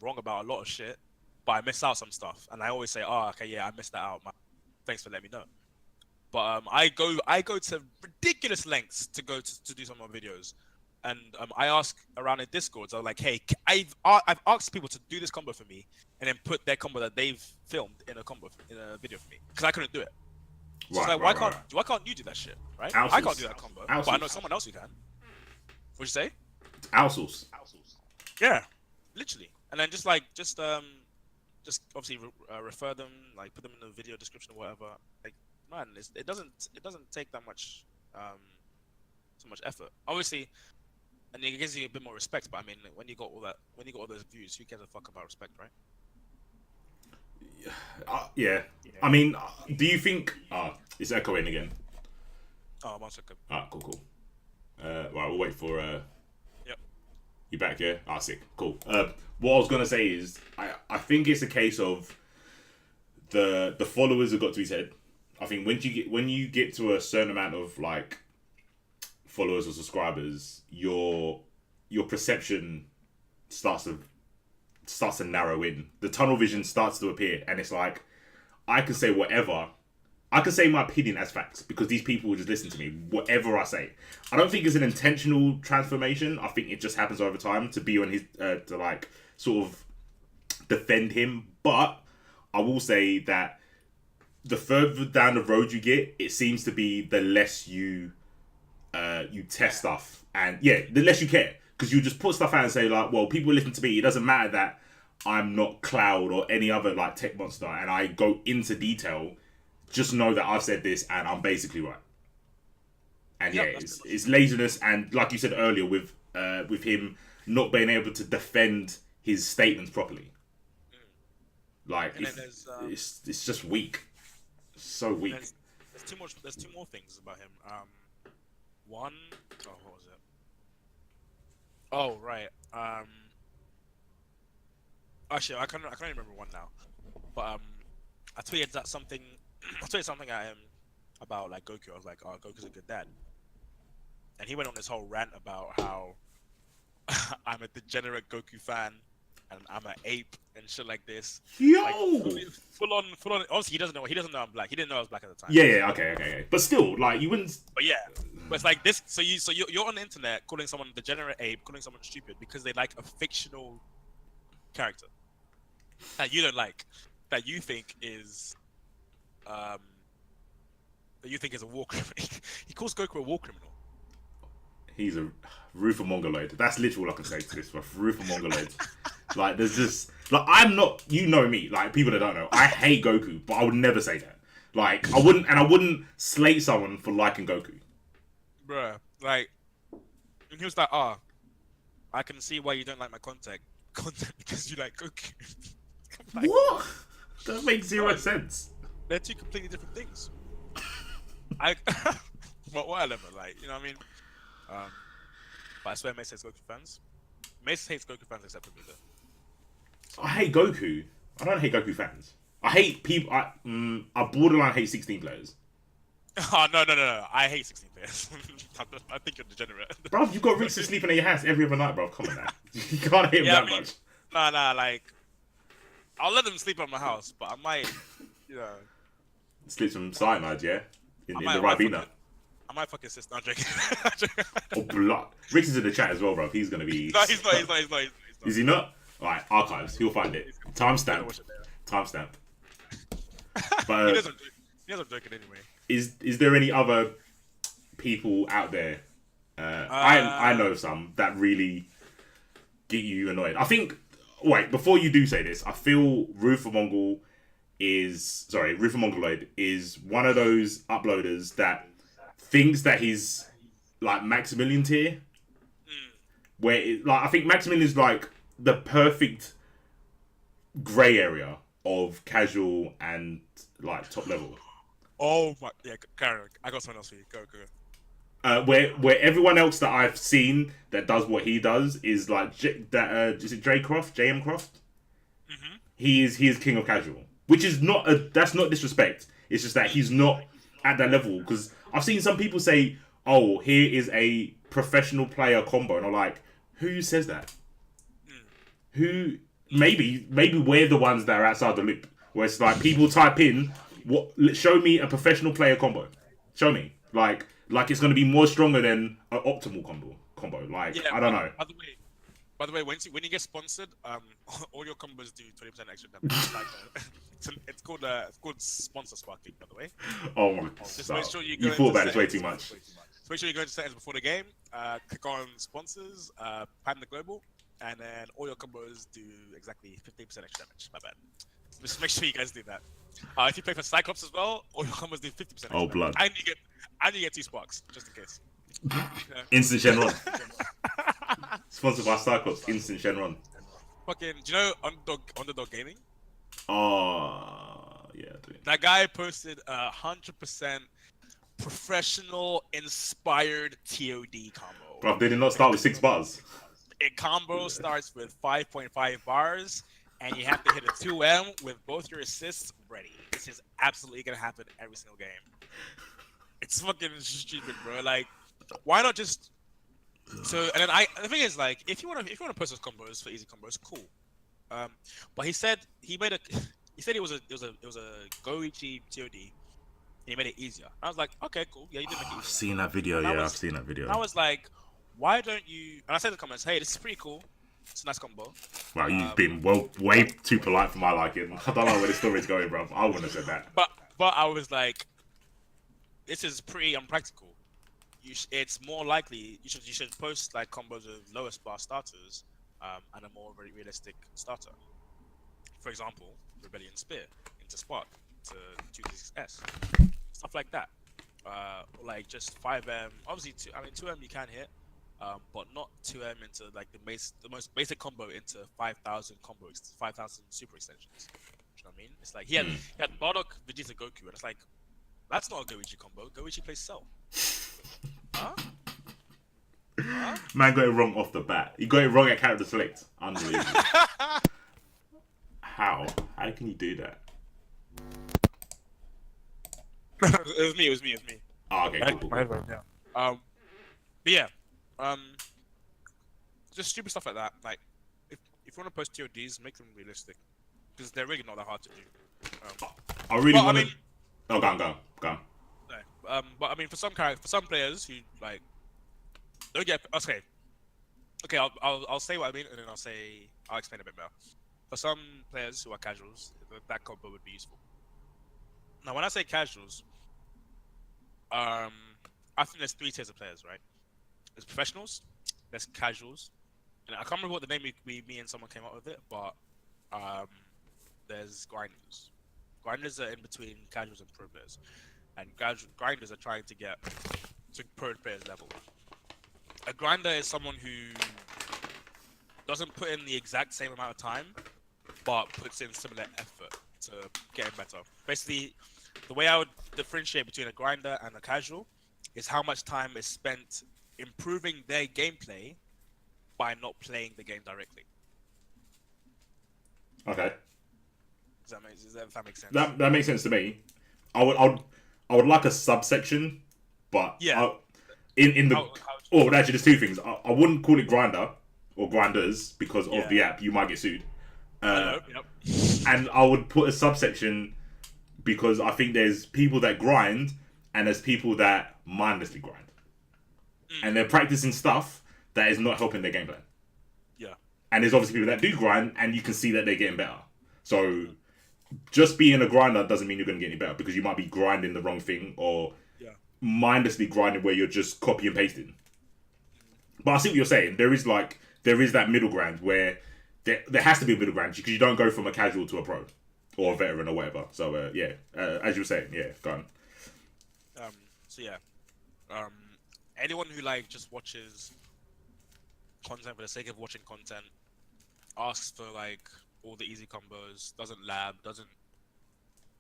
wrong about a lot of shit, but I miss out some stuff, and I always say, "Oh, okay, yeah, I missed that out. Thanks for letting me know." But I go to ridiculous lengths to do some of my videos, and I ask around in Discords. I'm like, "Hey, I've asked people to do this combo for me, and then put their combo that they've filmed in a video for me because I couldn't do it." So it's like, why can't you do that shit, right? Outsource. I can't do that combo, Outsource. but I know someone else who can. What'd you say? Outsource. Yeah, literally. And then just obviously refer them, like put them in the video description or whatever. Like, man, it doesn't take that much, so much effort. Obviously, and it gives you a bit more respect. But I mean, when you got all those views, who cares a fuck about respect, right? Yeah. I mean, do you think? It's echoing again. Oh, 1 second. Cool. Right, we'll wait for. Yep. You back, yeah? Sick. Cool. What I was gonna say is, I think it's a case of the followers have got to be said. I think when you get to a certain amount of like followers or subscribers, your perception starts to narrow in. The tunnel vision starts to appear, and it's like I can say whatever. I can say my opinion as facts because these people will just listen to me, whatever I say. I don't think it's an intentional transformation. I think it just happens over time to be on his to like sort of defend him. But I will say that the further down the road you get, it seems to be the less you test stuff, and the less you care because you just put stuff out and say like, well, people listen to me. It doesn't matter that I'm not Cloud or any other like tech monster, and I go into detail. Just know that I've said this and I'm basically right. And it's laziness, and like you said earlier, with him not being able to defend his statements properly. Like it's just weak. So weak. There's two more things about him. One, what was it? Oh right. Actually, I can't remember one now. But I tweeted something at him about like Goku. I was like, "Oh, Goku's a good dad," and he went on this whole rant about how I'm a degenerate Goku fan and I'm an ape and shit like this. Yo, like, full on. Obviously, he doesn't know I'm black. He didn't know I was black at the time. Yeah. Okay. But still, like, you wouldn't. But it's like this. So you're on the internet calling someone a degenerate ape, calling someone stupid because they like a fictional character that you don't like, that you think is a war criminal. He calls Goku a war criminal. He's a roofer mongoloid. That's literally all I can say to this. Roofer mongoloid. Like, there's just like, I'm not. You know me. Like, people that don't know, I hate Goku, but I would never say that. Like, I wouldn't slate someone for liking Goku. Bruh, like, and he was like, I can see why you don't like my content because you like Goku. Like, what? That makes zero sense. They're two completely different things. But whatever, like, you know what I mean? But I swear Mace hates Goku fans. Mace hates Goku fans except for me, though. I hate Goku. I don't hate Goku fans. I hate people. I borderline hate 16 players. Oh no! I hate 16 players. I think you're degenerate. Bro, you got Ricks sleeping at your house every other night, bro. Come on now. You can't hate him Yeah, that I mean, much. nah. Like, I'll let them sleep at my house, but I might, you know, Sleep some cyanide, yeah? In the I might Ribena. fucking assist. No, I'm joking. Oh, blood. Ricks is in the chat as well, bro. He's going to be... No, he's not. He's not. Is he not? Alright, archives. He'll find it. He's gonna Timestamp. watch it later. Timestamp. He But doesn't. He doesn't joking anyway. is there any other people out there? I know some that really get you annoyed. I think. Wait, before you do say this, I feel Ruther Mongoloid is one of those uploaders that thinks that he's like Maximilian tier, I think Maximilian is like the perfect grey area of casual and like top level. Oh my, yeah, Karen, I got something else for you. Go. Where everyone else that I've seen that does what he does is like is it JM Croft? Mm-hmm. He is king of casual, which is that's not disrespect. It's just that he's not at that level, because I've seen some people say, "Oh, here is a professional player combo," and I'm like, who says that? Who? Maybe we're the ones that are outside the loop, where it's like people type in, show me a professional player combo. Show me like it's going to be more stronger than an optimal combo. Like, Yeah, I don't know. By the way, when you get sponsored, all your combos do 20% extra damage. Like, it's called sponsor sparking, by the way. Oh my Just god. make sure you You thought about this way too much. So make sure you go into settings before the game, click on sponsors, pan the global, and then all your combos do exactly 15% extra damage. My bad. Just make sure you guys do that. If you play for Cyclops as well, all your combos do 50% extra Oh, blood. damage. And you get 2 sparks, just in case. Instant Shenron. Sponsored by Cyclops. Instant Shenron. Fucking, do you know Underdog Gaming? Oh, yeah. That guy posted 100% professional inspired TOD combo. Bro, they did not start with 6 bars. A combo starts with 5.5 bars, and you have to hit a 2M with both your assists ready. This is absolutely gonna happen every single game. It's fucking stupid, bro. Like, why not just? So, and then the thing is, like, if you wanna post those combos for easy combos, cool. But he said it was a Goichi TOD, and he made it easier. I was like, okay, cool. Yeah, you did make it easier. I've seen that video. Yeah, I've seen that video. I was like, why don't you? And I said in the comments, hey, this is pretty cool. It's a nice combo. Wow, you've been way too polite for my liking. I don't know where the story's going, bro. I wouldn't have said that. But I was like, this is pretty unpractical. It's more likely you should post like combos of lowest bar starters, and a more very realistic starter. For example, Rebellion Spear into Spark to 266S, stuff like that. Like just 5M. Obviously, 2M you can hit, but not 2M into like the most basic combo into 5,000 combos, 5,000 super extensions. Do you know what I mean? It's like he had Bardock, Vegeta, Goku, and it's like that's not a Goichi combo. Goichi plays Cell. Huh? Man got it wrong off the bat. He got it wrong at character select. Unbelievable. How? How can you do that? It was me. Oh, okay, cool. Yeah. But yeah. Just stupid stuff like that. Like, if you want to post TODs, make them realistic, because they're really not that hard to do. I really want to. Oh, go on. No. But I mean, for some players who like don't get okay, I'll say what I mean, and then I'll explain a bit better. For some players who are casuals, that combo would be useful. Now, when I say casuals, I think there's 3 tiers of players, right? There's professionals, there's casuals, and I can't remember what the name me and someone came up with it, but there's grinders. Grinders are in between casuals and pro players, and grinders are trying to get to pro players level. A grinder is someone who doesn't put in the exact same amount of time, but puts in similar effort to getting better. Basically, the way I would differentiate between a grinder and a casual is how much time is spent improving their gameplay by not playing the game directly. Okay. Does that make sense? That makes sense to me. I would I would like a subsection, but Yeah. in the How oh, actually, there's two things. I wouldn't call it grinder or grinders because of Yeah. the app. You might get sued. I know. Yep. And I would put a subsection because I think there's people that grind and there's people that mindlessly grind, and they're practicing stuff that is not helping their game plan. Yeah. And there's obviously people that do grind, and you can see that they're getting better. So just being a grinder doesn't mean you're going to get any better because you might be grinding the wrong thing or Yeah. mindlessly grinding where you're just copy and pasting. But I see what you're saying. There is that middle ground where there has to be a middle ground because you don't go from a casual to a pro or a veteran or whatever. So as you were saying, go on. So yeah. Anyone who like just watches content for the sake of watching content, asks for like all the easy combos, doesn't lab, doesn't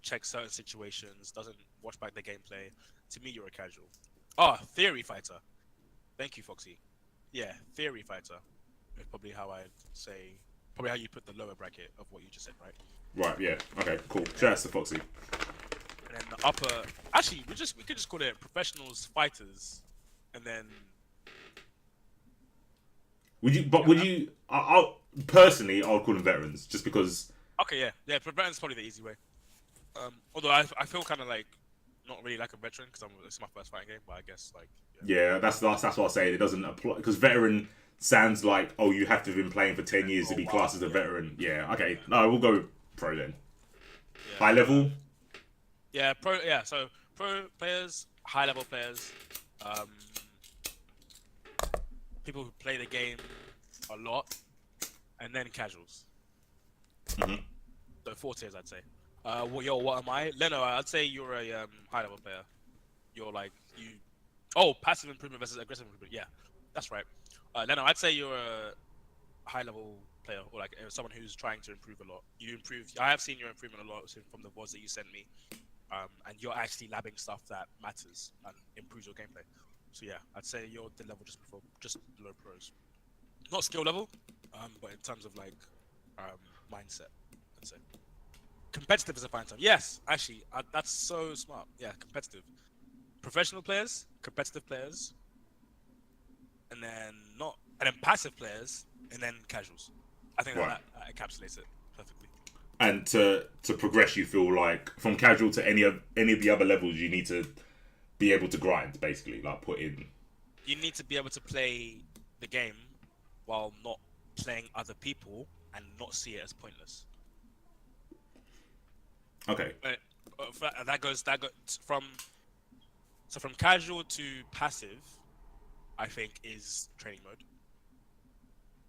check certain situations, doesn't watch back the gameplay. To me, you're a casual. Oh, theory fighter. Thank you, Foxy. Yeah, theory fighter. Is probably how I'd say. Probably how you put the lower bracket of what you just said, right? Right. Yeah. Okay. Cool. Shout out to Foxy. And then the upper. Actually, we could just call it professionals fighters, and then. Would you? I personally, I would call them veterans just because. Okay, yeah. Veterans probably the easy way. Although I feel kind of like not really like a veteran because it's my first fighting game, but I guess like. Yeah, that's what I say. It doesn't apply because veteran sounds like you have to have been playing for 10 years to be classed as a veteran. Yeah. Okay. No, we'll go pro then. Yeah, High level. Yeah, pro. Yeah, so pro players, high level players, people who play the game a lot, and then casuals. Mm-hmm. So 4 tiers, I'd say. What am I? Leno, I'd say you're a high level player. You're like you. Oh, passive improvement versus aggressive improvement. Yeah, that's right. Leno, I'd say you're a high level player or like someone who's trying to improve a lot. You improve. I have seen your improvement a lot from the VODs that you sent me. And you're actually labbing stuff that matters and improves your gameplay. So yeah, I'd say you're the level just below pros. Not skill level, but in terms of like mindset, I'd say. Competitive is a fine term. Yes, actually, that's so smart. Yeah, competitive. Professional players, competitive players, and then passive players, and then casuals. I think that encapsulates it perfectly. And to progress, you feel like from casual to any of the other levels, you need to be able to grind, basically, like put in. You need to be able to play the game while not playing other people and not see it as pointless. Okay. That goes from casual to passive, I think is training mode,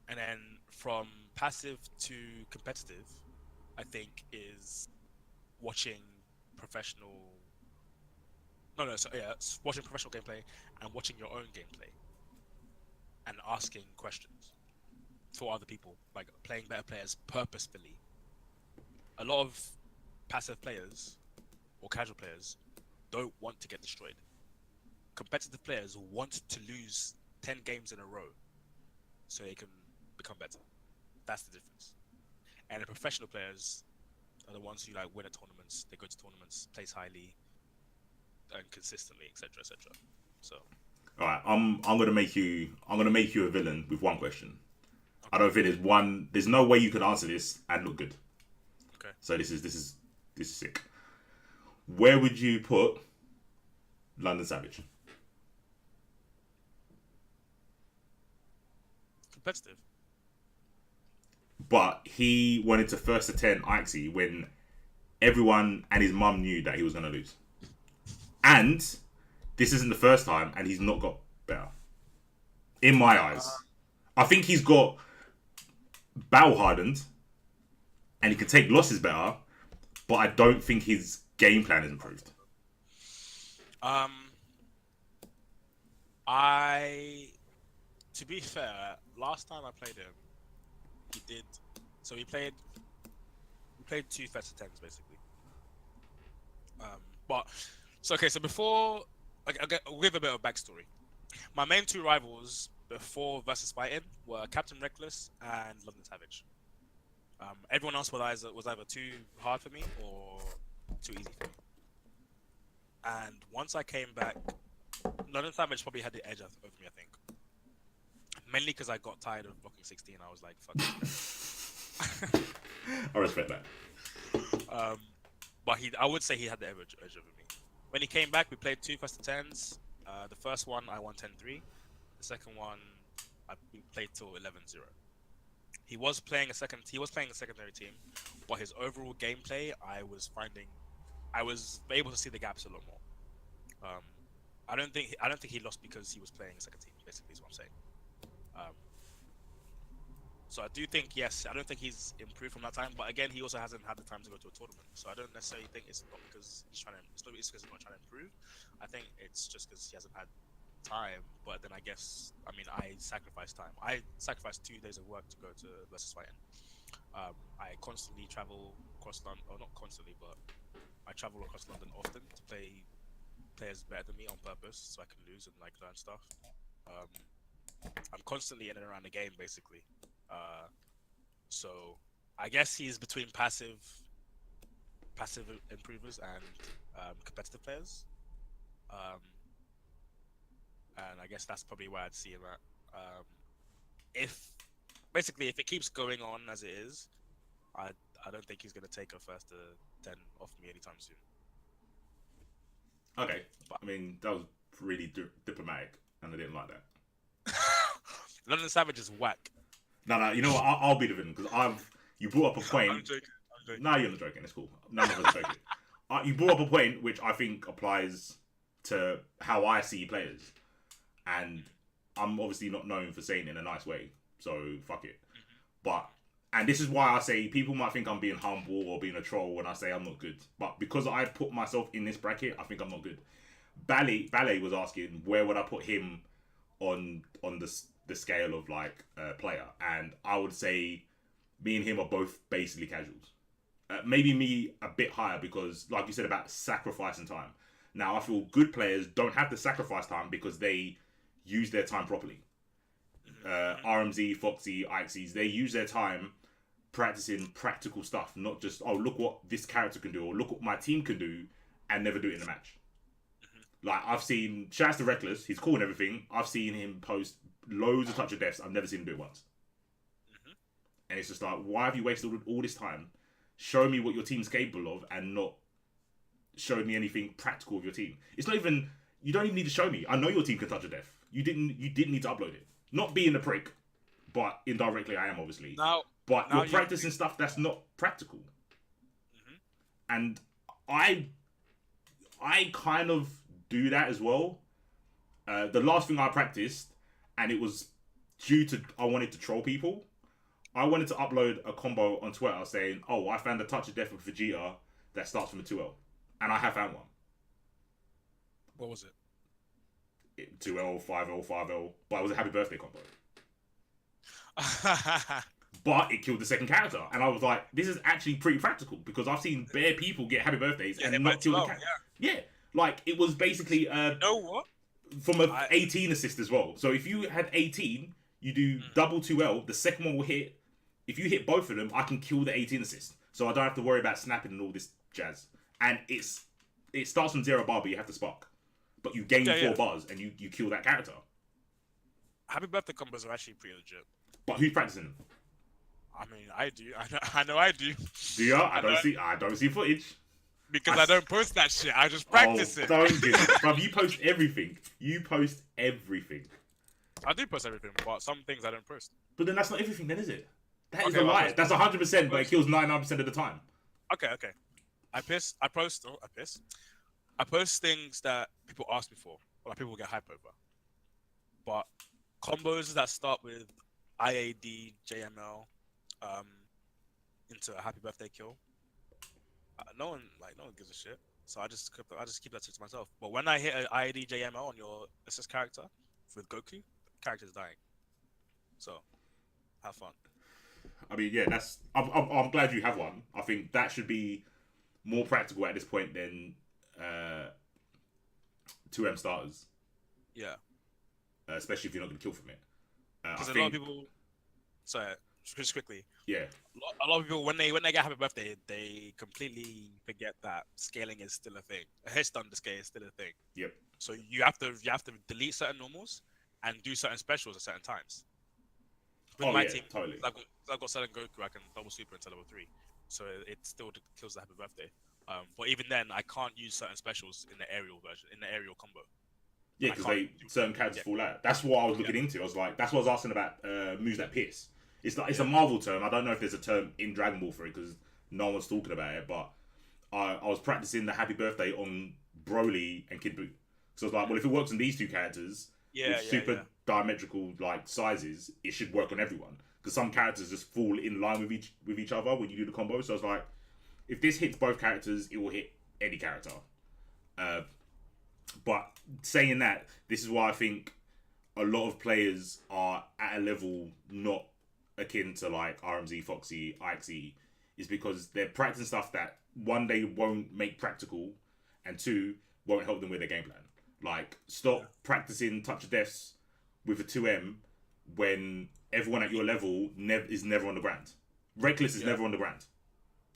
and then from passive to competitive, I think is watching professional. Watching professional gameplay and watching your own gameplay, and asking questions for other people, like playing better players purposefully. A lot of passive players or casual players don't want to get destroyed. Competitive players want to lose 10 games in a row so they can become better. That's the difference. And the professional players are the ones who like win at tournaments. They go to tournaments, place highly and consistently, etc., etc. So, all right, I'm gonna make you a villain with one question. Okay. I don't think there's no way you could answer this and look good. Okay. So this is sick. Where would you put London Savage? Competitive. But he went into first to 10 Ixie when everyone and his mum knew that he was going to lose. And this isn't the first time, and he's not got better. In my eyes. I think he's got battle hardened, and he can take losses better, but I don't think his game plan is improved. To be fair, last time I played him, he did. So we played 2 first to 10s basically. So before, I'll give a bit of backstory. My main 2 rivals before versus fighting were Captain Reckless and London Savage. Everyone else was either too hard for me or too easy for me. And once I came back, London Savage probably had the edge over me, I think. Mainly because I got tired of blocking 16. I was like, fuck this I respect that. guy. But I would say he had the edge over me. When he came back, we played 2 first 10s. The first one, I won 10-3. The second one, we played till 11-0. He was playing a secondary team, but his overall gameplay, I was able to see the gaps a lot more. I don't think he lost because he was playing a second team. Basically, is what I'm saying. So I do think, yes, I don't think he's improved from that time. But again, he also hasn't had the time to go to a tournament. So I don't necessarily think it's not because he's trying to. It's not because he's not trying to improve. I think it's just because he hasn't had time. But then I guess, I mean, I sacrificed time. I sacrificed 2 days of work to go to versus fighting. I constantly travel across London, or not constantly, but I travel across London often to play players better than me on purpose, so I can lose and like learn stuff. I'm constantly in and around the game, basically. So I guess he's between passive improvers and competitive players. And I guess that's probably where I'd see him at. If it keeps going on as it is, I don't think he's gonna take a first to 10 off me anytime soon. Okay, but I mean that was really diplomatic, and I didn't like that. London Savage is whack. No, you know what? I'll be the villain because you brought up a point. I'm joking. No, you're not joking. It's cool. None of us are joking. You brought up a point which I think applies to how I see players, and I'm obviously not known for saying it in a nice way, so fuck it. And this is why I say people might think I'm being humble or being a troll when I say I'm not good, but because I put myself in this bracket, I think I'm not good. Ballet was asking where would I put him on the scale of like player, and I would say me and him are both basically casuals. Maybe me a bit higher because, like you said about sacrificing time. Now I feel good players don't have to sacrifice time because they use their time properly. RMZ, Foxy, Ixes, they use their time practicing practical stuff, not just look what this character can do or look what my team can do, and never do it in a match. Like I've seen, shouts to Reckless, he's cool and everything. I've seen him post loads of touch of deaths. I've never seen him do it once. And it's just like, why have you wasted all this time? Show me what your team's capable of, and not show me anything practical of your team. It's not even. You don't even need to show me. I know your team can touch a death. You didn't need to upload it. Not being a prick, but indirectly I am obviously. But you're practicing stuff that's not practical. And I kind of do that as well. The last thing I practiced, and it was due to I wanted to troll people. I wanted to upload a combo on Twitter saying, "Oh, I found a touch of death with Vegeta that starts from a 2L," and I have found one. What was it? 2L, 5L, 5L, but it was a happy birthday combo. But it killed the second character, and I was like, "This is actually pretty practical because I've seen bare people get happy birthdays and not kill the character." Yeah, like it was basically. You know what? From a 18 assist as well. So if you had 18, you do double 2L. The second one will hit. If you hit both of them, I can kill the 18 assist. So I don't have to worry about snapping and all this jazz. And it starts from 0 bar, but you have to spark. But you gain 4 bars and you kill that character. Happy birthday combos are actually pretty legit. But who's practicing them? I mean, I do. I know I do. Do you? I don't see footage. Because I don't post that shit. I just practice it. Don't do it. Bruv, you post everything. I do post everything, but some things I don't post. But then that's not everything then, is it? That is a lie. That's 100%, but it kills 99% of the time. Okay. I post things that people ask me for, or that people get hype over. But combos that start with IAD, JML, into a happy birthday kill, no one gives a shit. So I just keep that to myself. But when I hit an IAD JML on your assist character with Goku, the character's dying. So have fun. I mean, yeah, I'm glad you have one. I think that should be more practical at this point than 2M starters. Yeah. Especially if you're not going to kill from it. Because a lot of people. Sorry. just quickly. Yeah. A lot of people when they get happy birthday, they completely forget that scaling is still a thing. A hit stun scale is still a thing. Yep. So you have to delete certain normals and do certain specials at certain times. With Oh my yeah, team, totally. I've got Silent Goku, I can double super into level 3, so it still kills the happy birthday. But even then, I can't use certain specials in the aerial version, in the aerial combo. Yeah, I because can't. certain characters Yeah, fall out. That's what I was yeah, looking into. I was like, that's what I was asking about moves that pierce. It's like it's a yeah, Marvel term. I don't know if there's a term in Dragon Ball for it because no one's talking about it. But I was practicing the Happy Birthday on Broly and Kid Buu. So I was like, well, if it works on these two characters with super yeah. diametrical like sizes, it should work on everyone. Because some characters just fall in line with each other when you do the combo. So I was like, if this hits both characters, it will hit any character. Uh, but saying that, this is why I think a lot of players are at a level not akin to like RMZ, Foxy, IXE, is because they're practicing stuff that one they won't make practical, and two won't help them with their game plan. Like stop practicing touch of deaths with a 2M when everyone at your level is never on the ground. Reckless is Yeah, never on the ground.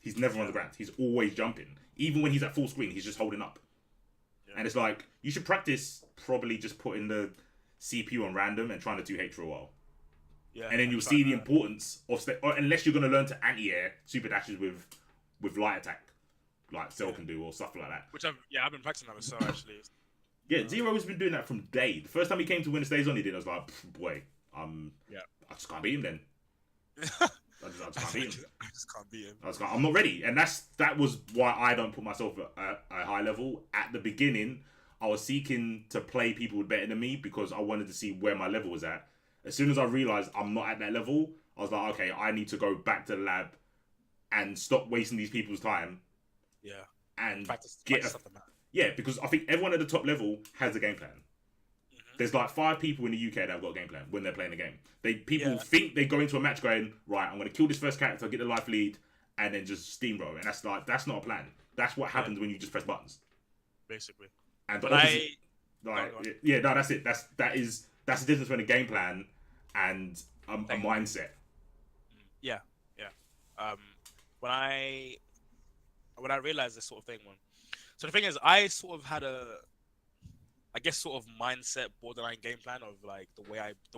He's never on yeah, the ground. He's always jumping. Even when he's at full screen, he's just holding up. yeah, And it's like, you should practice probably just putting the CPU on random and trying to 2H for a while. yeah. And then I'm you'll trying see the to, importance of, or unless you're going to learn to anti-air super dashes with light attack, like Cell yeah. can do, or stuff like that. Which I've been practicing that with so actually. Yeah, Zero's been doing that from day. The first time he came to Winter Stays on, he did. I was like, boy, Yeah. I just can't beat him then. I just can't beat him. I just can't beat him. I'm not ready, and that was why I don't put myself at a high level at the beginning. I was seeking to play people better than me because I wanted to see where my level was at. As soon as I realized I'm not at that level, I was like, okay, I need to go back to the lab and stop wasting these people's time Yeah. and Practice stuff that matters. yeah, because I think everyone at the top level has a game plan. There's like 5 people in the UK that have got a game plan when they're playing the game. People think they go into a match going, right, I'm going to kill this first character, get the life lead, and then just steamroll. And that's not a plan. That's what happens when you just press buttons. Basically. And But that's it. That's the difference between a game plan and a mindset. Yeah, yeah. Um, when I realized this sort of thing, so the thing is, I sort of had I guess sort of mindset borderline game plan of like the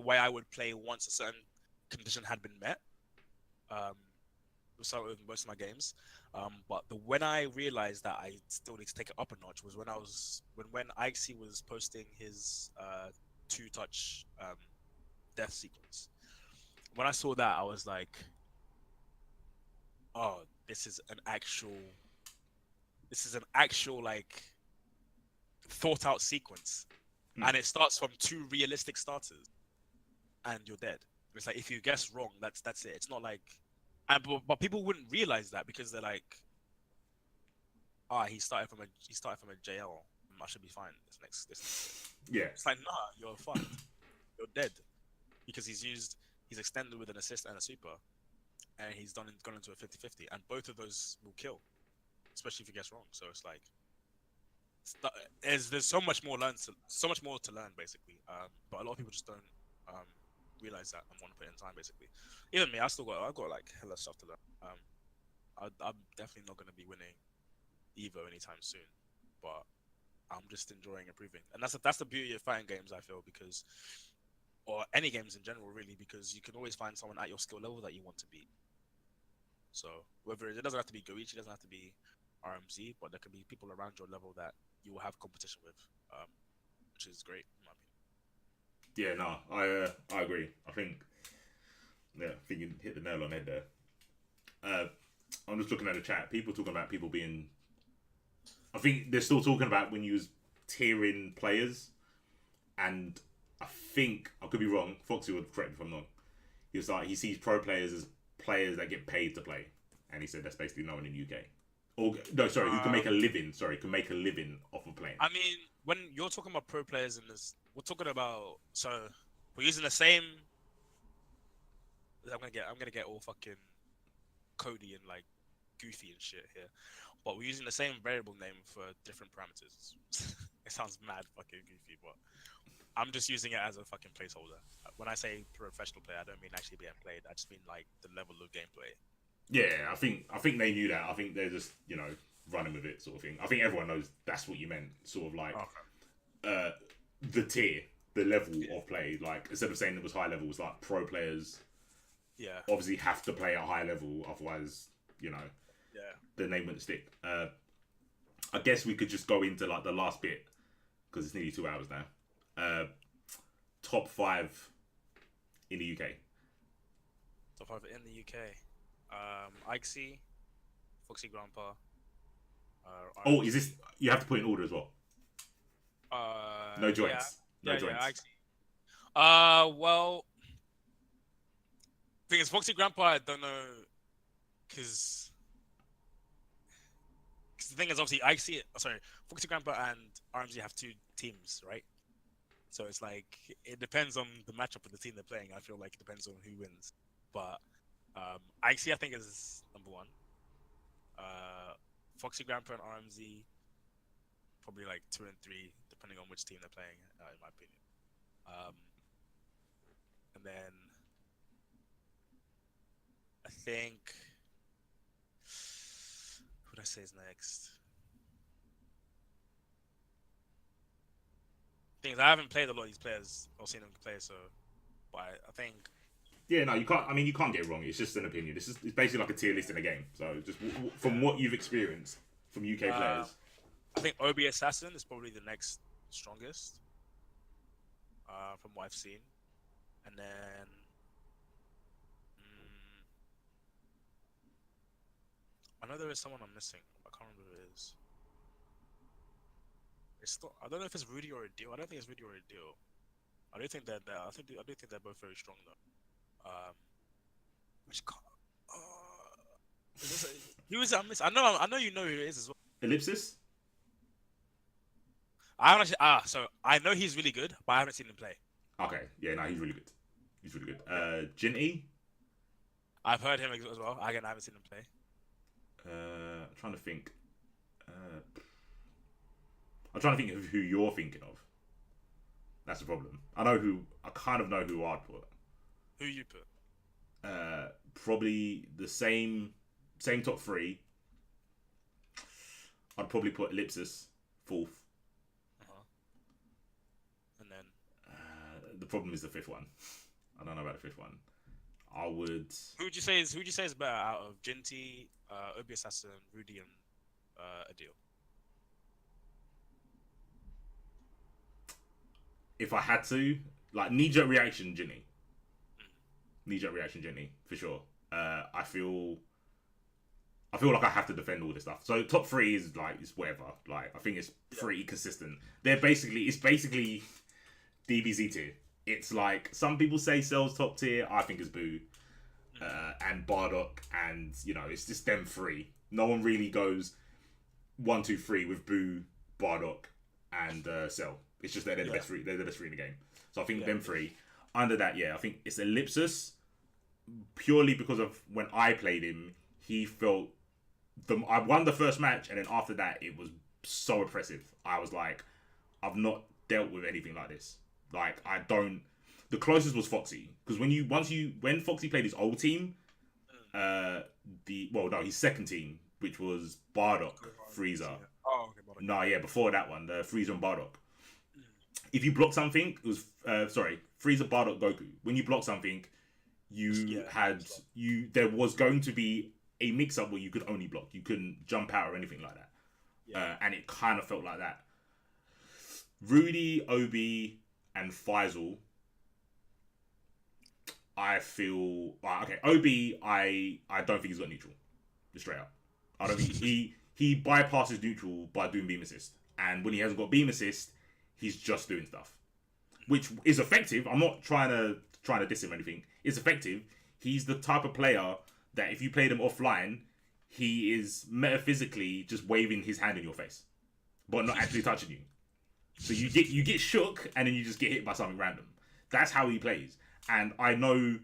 way I would play once a certain condition had been met. With most of my games, but when I realized that I still need to take it up a notch was when Ixie was posting his 2-touch death sequence. When I saw that, I was like, oh, this is an actual like thought out sequence, and it starts from 2 realistic starters, and you're dead. It's like if you guess wrong, that's it. It's not like, but people wouldn't realize that because they're like, he started from a JL. I should be fine. This. Yeah. It's like, nah, you're fucked. You're dead because he's extended with an assist and a super, and he's gone into a 50-50, and both of those will kill, especially if you guess wrong. So it's like, there's so much more to learn basically. But a lot of people just don't realize that and want to put in time basically. Even me, I've got like hella stuff to learn. I'm definitely not going to be winning Evo anytime soon, but I'm just enjoying improving, and that's the beauty of fighting games, I feel, because, or any games in general really, because you can always find someone at your skill level that you want to beat. So whether it doesn't have to be Goichi, it doesn't have to be RMZ, but there can be people around your level that you will have competition with, which is great in my opinion. Yeah, no, I agree. I think you hit the nail on the head there. I'm just looking at the chat. People talking about people being. I think they're still talking about when you was tiering players, and I think I could be wrong. Foxy would correct me if I'm wrong. He was like, he sees pro players as players that get paid to play, and he said that's basically no one in the UK. Or no, sorry, who can make a living? Sorry, can make a living off of playing. I mean, when you're talking about pro players in this, we're talking about, so we're using the same. I'm gonna get all fucking Cody and like goofy and shit here, but we're using the same variable name for different parameters. It sounds mad fucking goofy, but I'm just using it as a fucking placeholder. When I say professional player, I don't mean actually being played. I just mean like the level of gameplay. Yeah, I think they knew that. I think they're just running with it, sort of thing. I think everyone knows that's what you meant, sort of like the tier, the level of play. Like instead of saying it was high level, it was like pro players. Yeah. Obviously, have to play at high level, otherwise, Yeah. the name wouldn't stick. I guess we could just go into like the last bit because it's nearly 2 hours now. Top 5 in the UK. Top 5 in the UK. Ikesy, Foxy Grandpa. Oh, is this? You have to put in order as well. No joints. Yeah, No joints. Well, thing is, Foxy Grandpa, I don't know, because the thing is, obviously, Ikesy, sorry, Foxy Grandpa and RMZ have 2 teams, right? So it's like it depends on the matchup of the team they're playing. I feel like it depends on who wins, but Ikesy I think is number 1. Foxy Grandpa and RMZ probably like 2 and 3, depending on which team they're playing, in my opinion. And then I think who would I say is next? Things I haven't played a lot of these players or seen them play, so but I think. Yeah, no, you can't. I mean, you can't get it wrong. It's just an opinion. It's basically like a tier list in a game. So just from what you've experienced from UK players. I think OB Assassin is probably the next strongest, from what I've seen, and then I know there is someone I'm missing. I can't remember who it is. It's not, I don't know if it's Rudy or a deal. I don't think it's Rudy or a deal. I do think that I do think they're both very strong though. Which who is it I'm missing? I know you know who it is as well. Ellipsis. I haven't actually. So I know he's really good, but I haven't seen him play. Okay, yeah, no, he's really good. He's really good. Jinty. I've heard him as well. Again, I haven't seen him play. I'm trying to think. I'm trying to think of who you're thinking of. That's the problem. I kind of know who I'd put. Who you put? Probably the same top 3. I'd probably put Ellipsis 4th. And then the problem is the 5th one. I don't know about the 5th one. I would. Who would you say is better out of Jinty, Obi Assassin, Rudy, and Adil? If I had to, like knee-jerk reaction, Jinny. Knee-jerk reaction, Jinny, for sure. I feel like I have to defend all this stuff. So top 3 is like it's whatever. Like I think it's pretty consistent. It's basically DBZ tier. It's like some people say Cell's top tier. I think it's Boo, and Bardock, and it's just them 3. No one really goes 1, 2, 3 with Boo, Bardock, and Cell. It's just they're the best 3. They're the best 3 in the game. So I think them 3. Under that, I think it's Ellipsis. Purely because of when I played him, he felt I won the first match, and then after that, it was so oppressive. I was like, I've not dealt with anything like this. Like I don't. The closest was Foxy, because when Foxy played his old team, his second team, which was Bardock, Freezer. Oh, okay, Bardock. No, before that one, the Freezer and Bardock. If you block something, it was Freezer, Bardock, Goku. When you block something, there was going to be a mix-up where you could only block. You couldn't jump out or anything like that. And it kind of felt like that. Rudy, Obi, and Faisal, I feel... Obi, I don't think he's got neutral. Just straight up. I don't think... he bypasses neutral by doing beam assist. And when he hasn't got beam assist, he's just doing stuff. Which is effective. I'm not trying to diss him or anything. It's effective. He's the type of player that if you play him offline, he is metaphysically just waving his hand in your face, but not actually touching you. So you get shook, and then you just get hit by something random. That's how he plays. And I know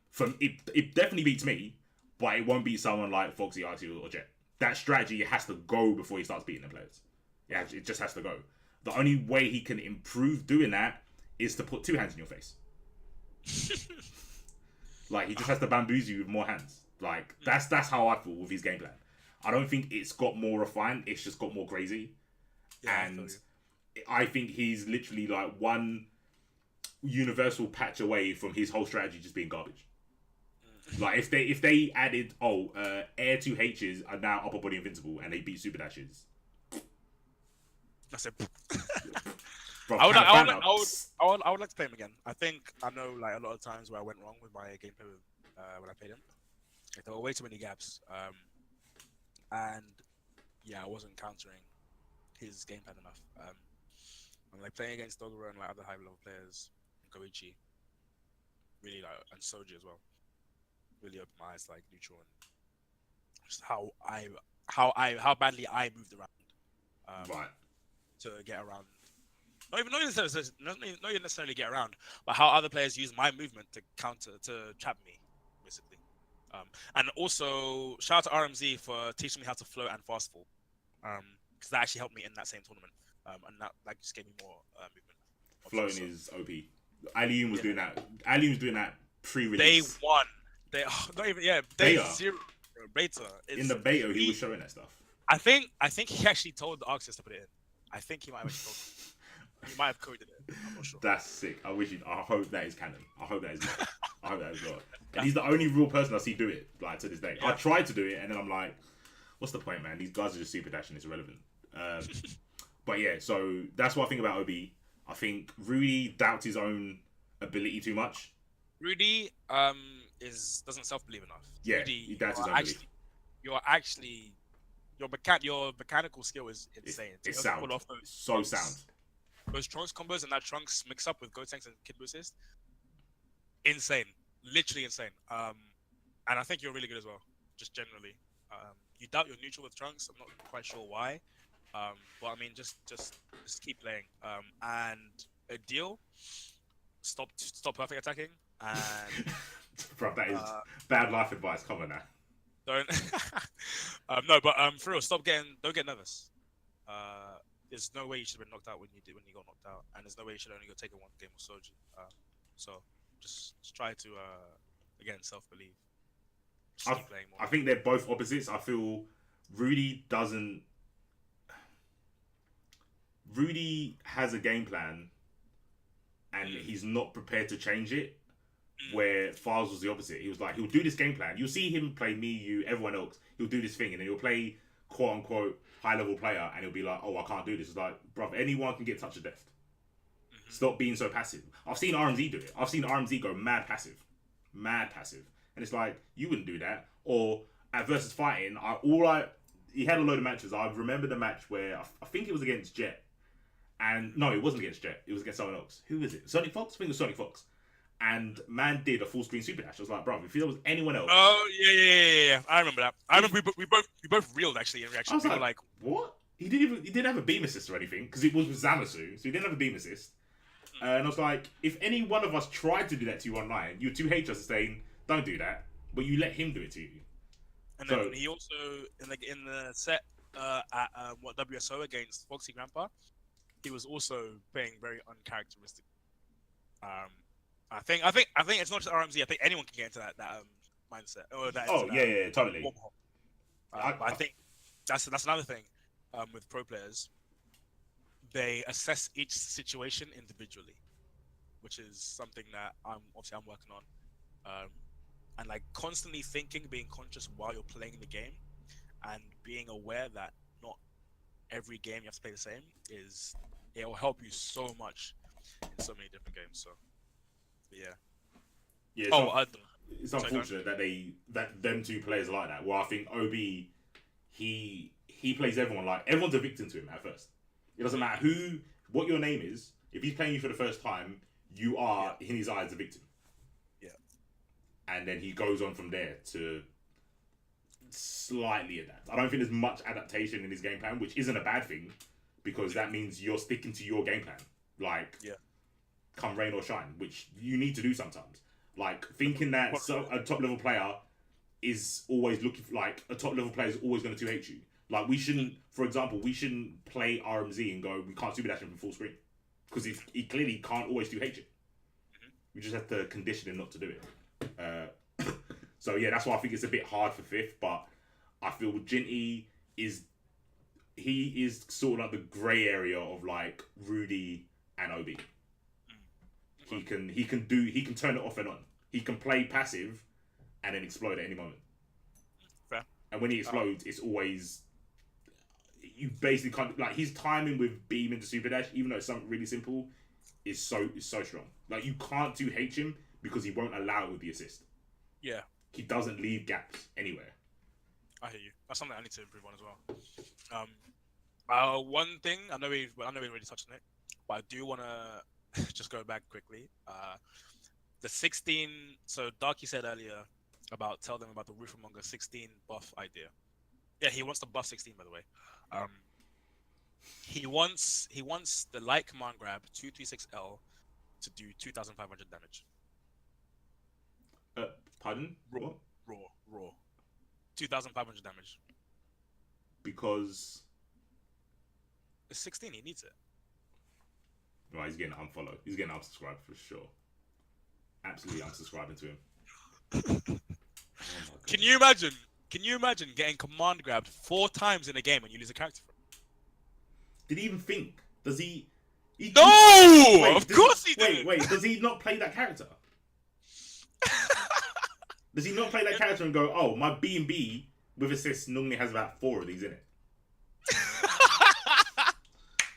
from it definitely beats me, but it won't beat someone like Foxy, RT, or Jet. That strategy has to go before he starts beating the players. It just has to go. The only way he can improve doing that is to put two hands in your face. Like, he just has to bamboozle you with more hands. Like, that's how I feel with his game plan. I don't think it's got more refined. It's just got more crazy. Yeah, and I think he's literally like one universal patch away from his whole strategy just being garbage. Like, if they added, air 2Hs are now upper body invincible and they beat super dashes. That's it. Bro, I would like to play him again. I think I know like a lot of times where I went wrong with my gameplay when I played him. Like, there were way too many gaps, and yeah, I wasn't countering his game plan enough. I'm like playing against Dogura and like other high level players, Koichi, really like, and Soji as well. Really opened my eyes to like neutral and just how badly I moved around. Right. To get around. Not even necessarily get around, but how other players use my movement to trap me, basically. And also shout out to RMZ for teaching me how to float and fast fall, because that actually helped me in that same tournament, and that just gave me more movement. Floating is OP. Alium was doing that. Alium was doing that pre-release. Day one. Not even day beta. 0 beta. In the beta, he was showing that stuff. I think he actually told the Arxis to put it in. I think he might have actually told him. He might have coded it. I'm not sure. That's sick. I hope that is canon. I hope that is God. I hope that is God. And he's the only real person I see do it, like, to this day. Yeah. I tried to do it, and then I'm like, what's the point, man? These guys are just super dashing. It's irrelevant. But yeah, so that's what I think about OB. I think Rudy doubts his own ability too much. Rudy doesn't self-believe enough. Yeah, Rudy, he doubts his own belief. Your mechanical skill is insane. It's sound. Sound. Those Trunks combos and that Trunks mix up with Gotenks and Kid Buu assist. Insane. Literally insane. And I think you're really good as well. Just generally. You doubt you're neutral with Trunks. I'm not quite sure why. But I mean, just keep playing. And a deal. Stop perfect attacking. And bro, that is bad life advice. Come on now. Don't. No, but for real, don't get nervous. There's no way you should have been knocked out when you got knocked out, and there's no way you should only go take one game with Soji. So just try to again self-believe. Just keep playing more. I think they're both opposites. I feel Rudy has a game plan, and he's not prepared to change it. Where Files was the opposite. He was like, he'll do this game plan. You'll see him play me, you, everyone else. He'll do this thing, and then he'll play quote unquote high level player, and he'll be like, oh, I can't do this. It's like, bruv, anyone can get touch of death. Stop being so passive. I've seen RMZ do it. I've seen RMZ go mad passive, and it's like, you wouldn't do that. Or at versus fighting, he had a load of matches. I remember the match where I think it was against Jet, and no, it wasn't against Jet. It was against someone else. Who was it? Sonic Fox. I think it was Sonic Fox. And man did a full screen super dash. I was like, bro, if there was anyone else. Oh yeah. I remember that. I remember we both reeled actually in reaction. I was like, what? He didn't have a beam assist or anything because it was with Zamasu, so he didn't have a beam assist. And I was like, if any one of us tried to do that to you online, you 2H us saying, don't do that, but you let him do it to you. And then he also in the set at WSO against Foxy Grandpa, he was also playing very uncharacteristic. I think it's not just RMZ. I think anyone can get into that mindset. Yeah, totally. I think that's another thing with pro players. They assess each situation individually, which is something that I'm working on. And like constantly thinking, being conscious while you're playing the game, and being aware that not every game you have to play the same it will help you so much in so many different games. So. Yeah. It's unfortunate that them two players are like that. Well, I think OB, he plays everyone like everyone's a victim to him at first. It doesn't matter what your name is. If he's playing you for the first time, you are in his eyes a victim. Yeah. And then he goes on from there to slightly adapt. I don't think there's much adaptation in his game plan, which isn't a bad thing because that means you're sticking to your game plan. Like. Yeah. Come rain or shine, which you need to do sometimes. Like thinking that a top level player is always looking for, like a top level player is always going to 2H you. Like we shouldn't, for example, play RMZ and go we can't super dash him from full screen because he clearly can't always do H. We just have to condition him not to do it. So yeah, that's why I think it's a bit hard for fifth. But I feel Jinty is sort of like the grey area of like Rudy and Obi. He can turn it off and on. He can play passive and then explode at any moment. Fair. And when he explodes, it's always, you basically can't, like, his timing with beam into super dash, even though it's something really simple, is so strong. Like, you can't do H him because he won't allow it with the assist. Yeah. He doesn't leave gaps anywhere. I hear you. That's something I need to improve on as well. One thing I know we already touched on it, but I do want to just go back quickly. The 16. So Darky said earlier about tell them about the Roofermonger 16 buff idea. Yeah, he wants the buff 16, by the way. He wants the light command grab 236L to do 2,500 damage. Pardon? Raw. 2,500 damage. Because it's 16. He needs it. Right, he's getting unfollowed. He's getting unsubscribed for sure. Absolutely unsubscribing to him. Oh, Can you imagine? Can you imagine getting command grabbed 4 times in a game and you lose a character from? Did he even think? Does he? No! Of course he did. Wait. Does he not play that character? Does he not play that character and go, oh, my B&B with assists normally has about 4 of these in it?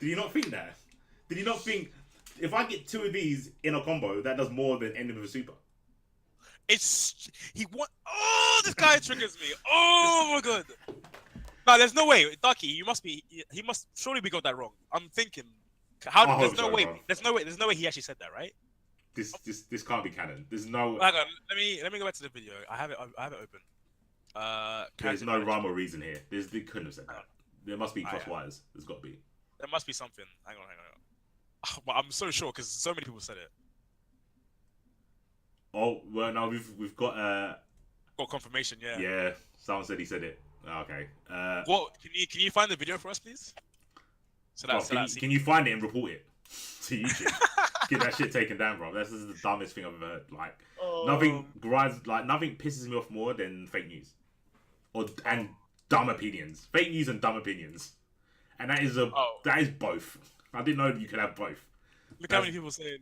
Did he not think that? Did he not think, if I get 2 of these in a combo, that does more than ending with a super? Oh, this guy triggers me. Oh my god. No, there's no way. Ducky, he must surely we got that wrong. I'm thinking, there's no way he actually said that, right? This can't be canon. There's no. Hang on, let me go back to the video. I have it open. There's no rhyme or reason here. They couldn't have said that. There must be cross wires. There's got to be. There must be something. Hang on. Well, I'm so sure because so many people said it. Oh well, no, we've got got confirmation. Yeah. Yeah, someone said he said it. Okay. What can you find the video for us, please? Can you find it and report it to YouTube? Get that shit taken down, bro. This is the dumbest thing I've ever heard. Like, nothing pisses me off more than fake news, and dumb opinions. Fake news and dumb opinions, and that is both. I didn't know you could have both. Look how many people saying.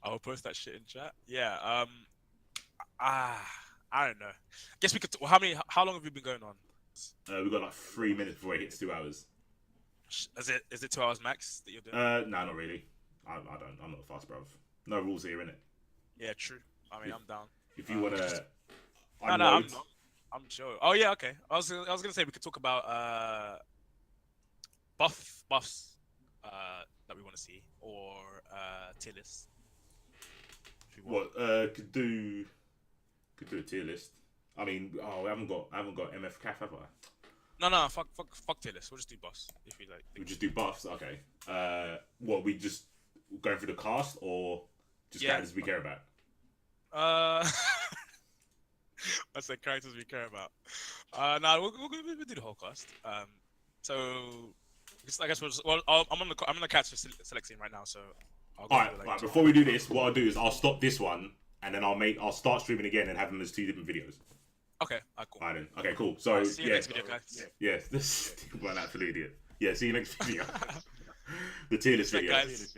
I'll post that shit in chat. Yeah. I don't know. Guess we could. How long have we been going on? We've got like 3 minutes before it hits 2 hours. Is it 2 hours max that you're doing? No, not really. I don't. I'm not fast, bruv. No rules here, innit? Yeah, true. I mean, I'm down. If you wanna. No, I'm not. I'm sure. Oh yeah, okay. I was gonna say we could talk about buffs that we want to see or tier list. What could do a tier list. I mean, I haven't got MF Caf, have I? No, fuck tier list. We'll just do buffs if we like. We just do buffs, okay. What, we just going through the cast or just characters we care about? I said characters we care about. No, we'll do the whole cast. So I guess I'm on the character select scene right now, so. Alright, before we do this, what I'll do is I'll stop this one and then I'll start streaming again and have them as 2 different videos. Okay, cool. Alright then. Okay, cool. So see you next video, guys. Yeah, this well, absolute idiot. Yeah, see you next video. The tier list video. Guys.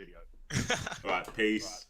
Alright, peace.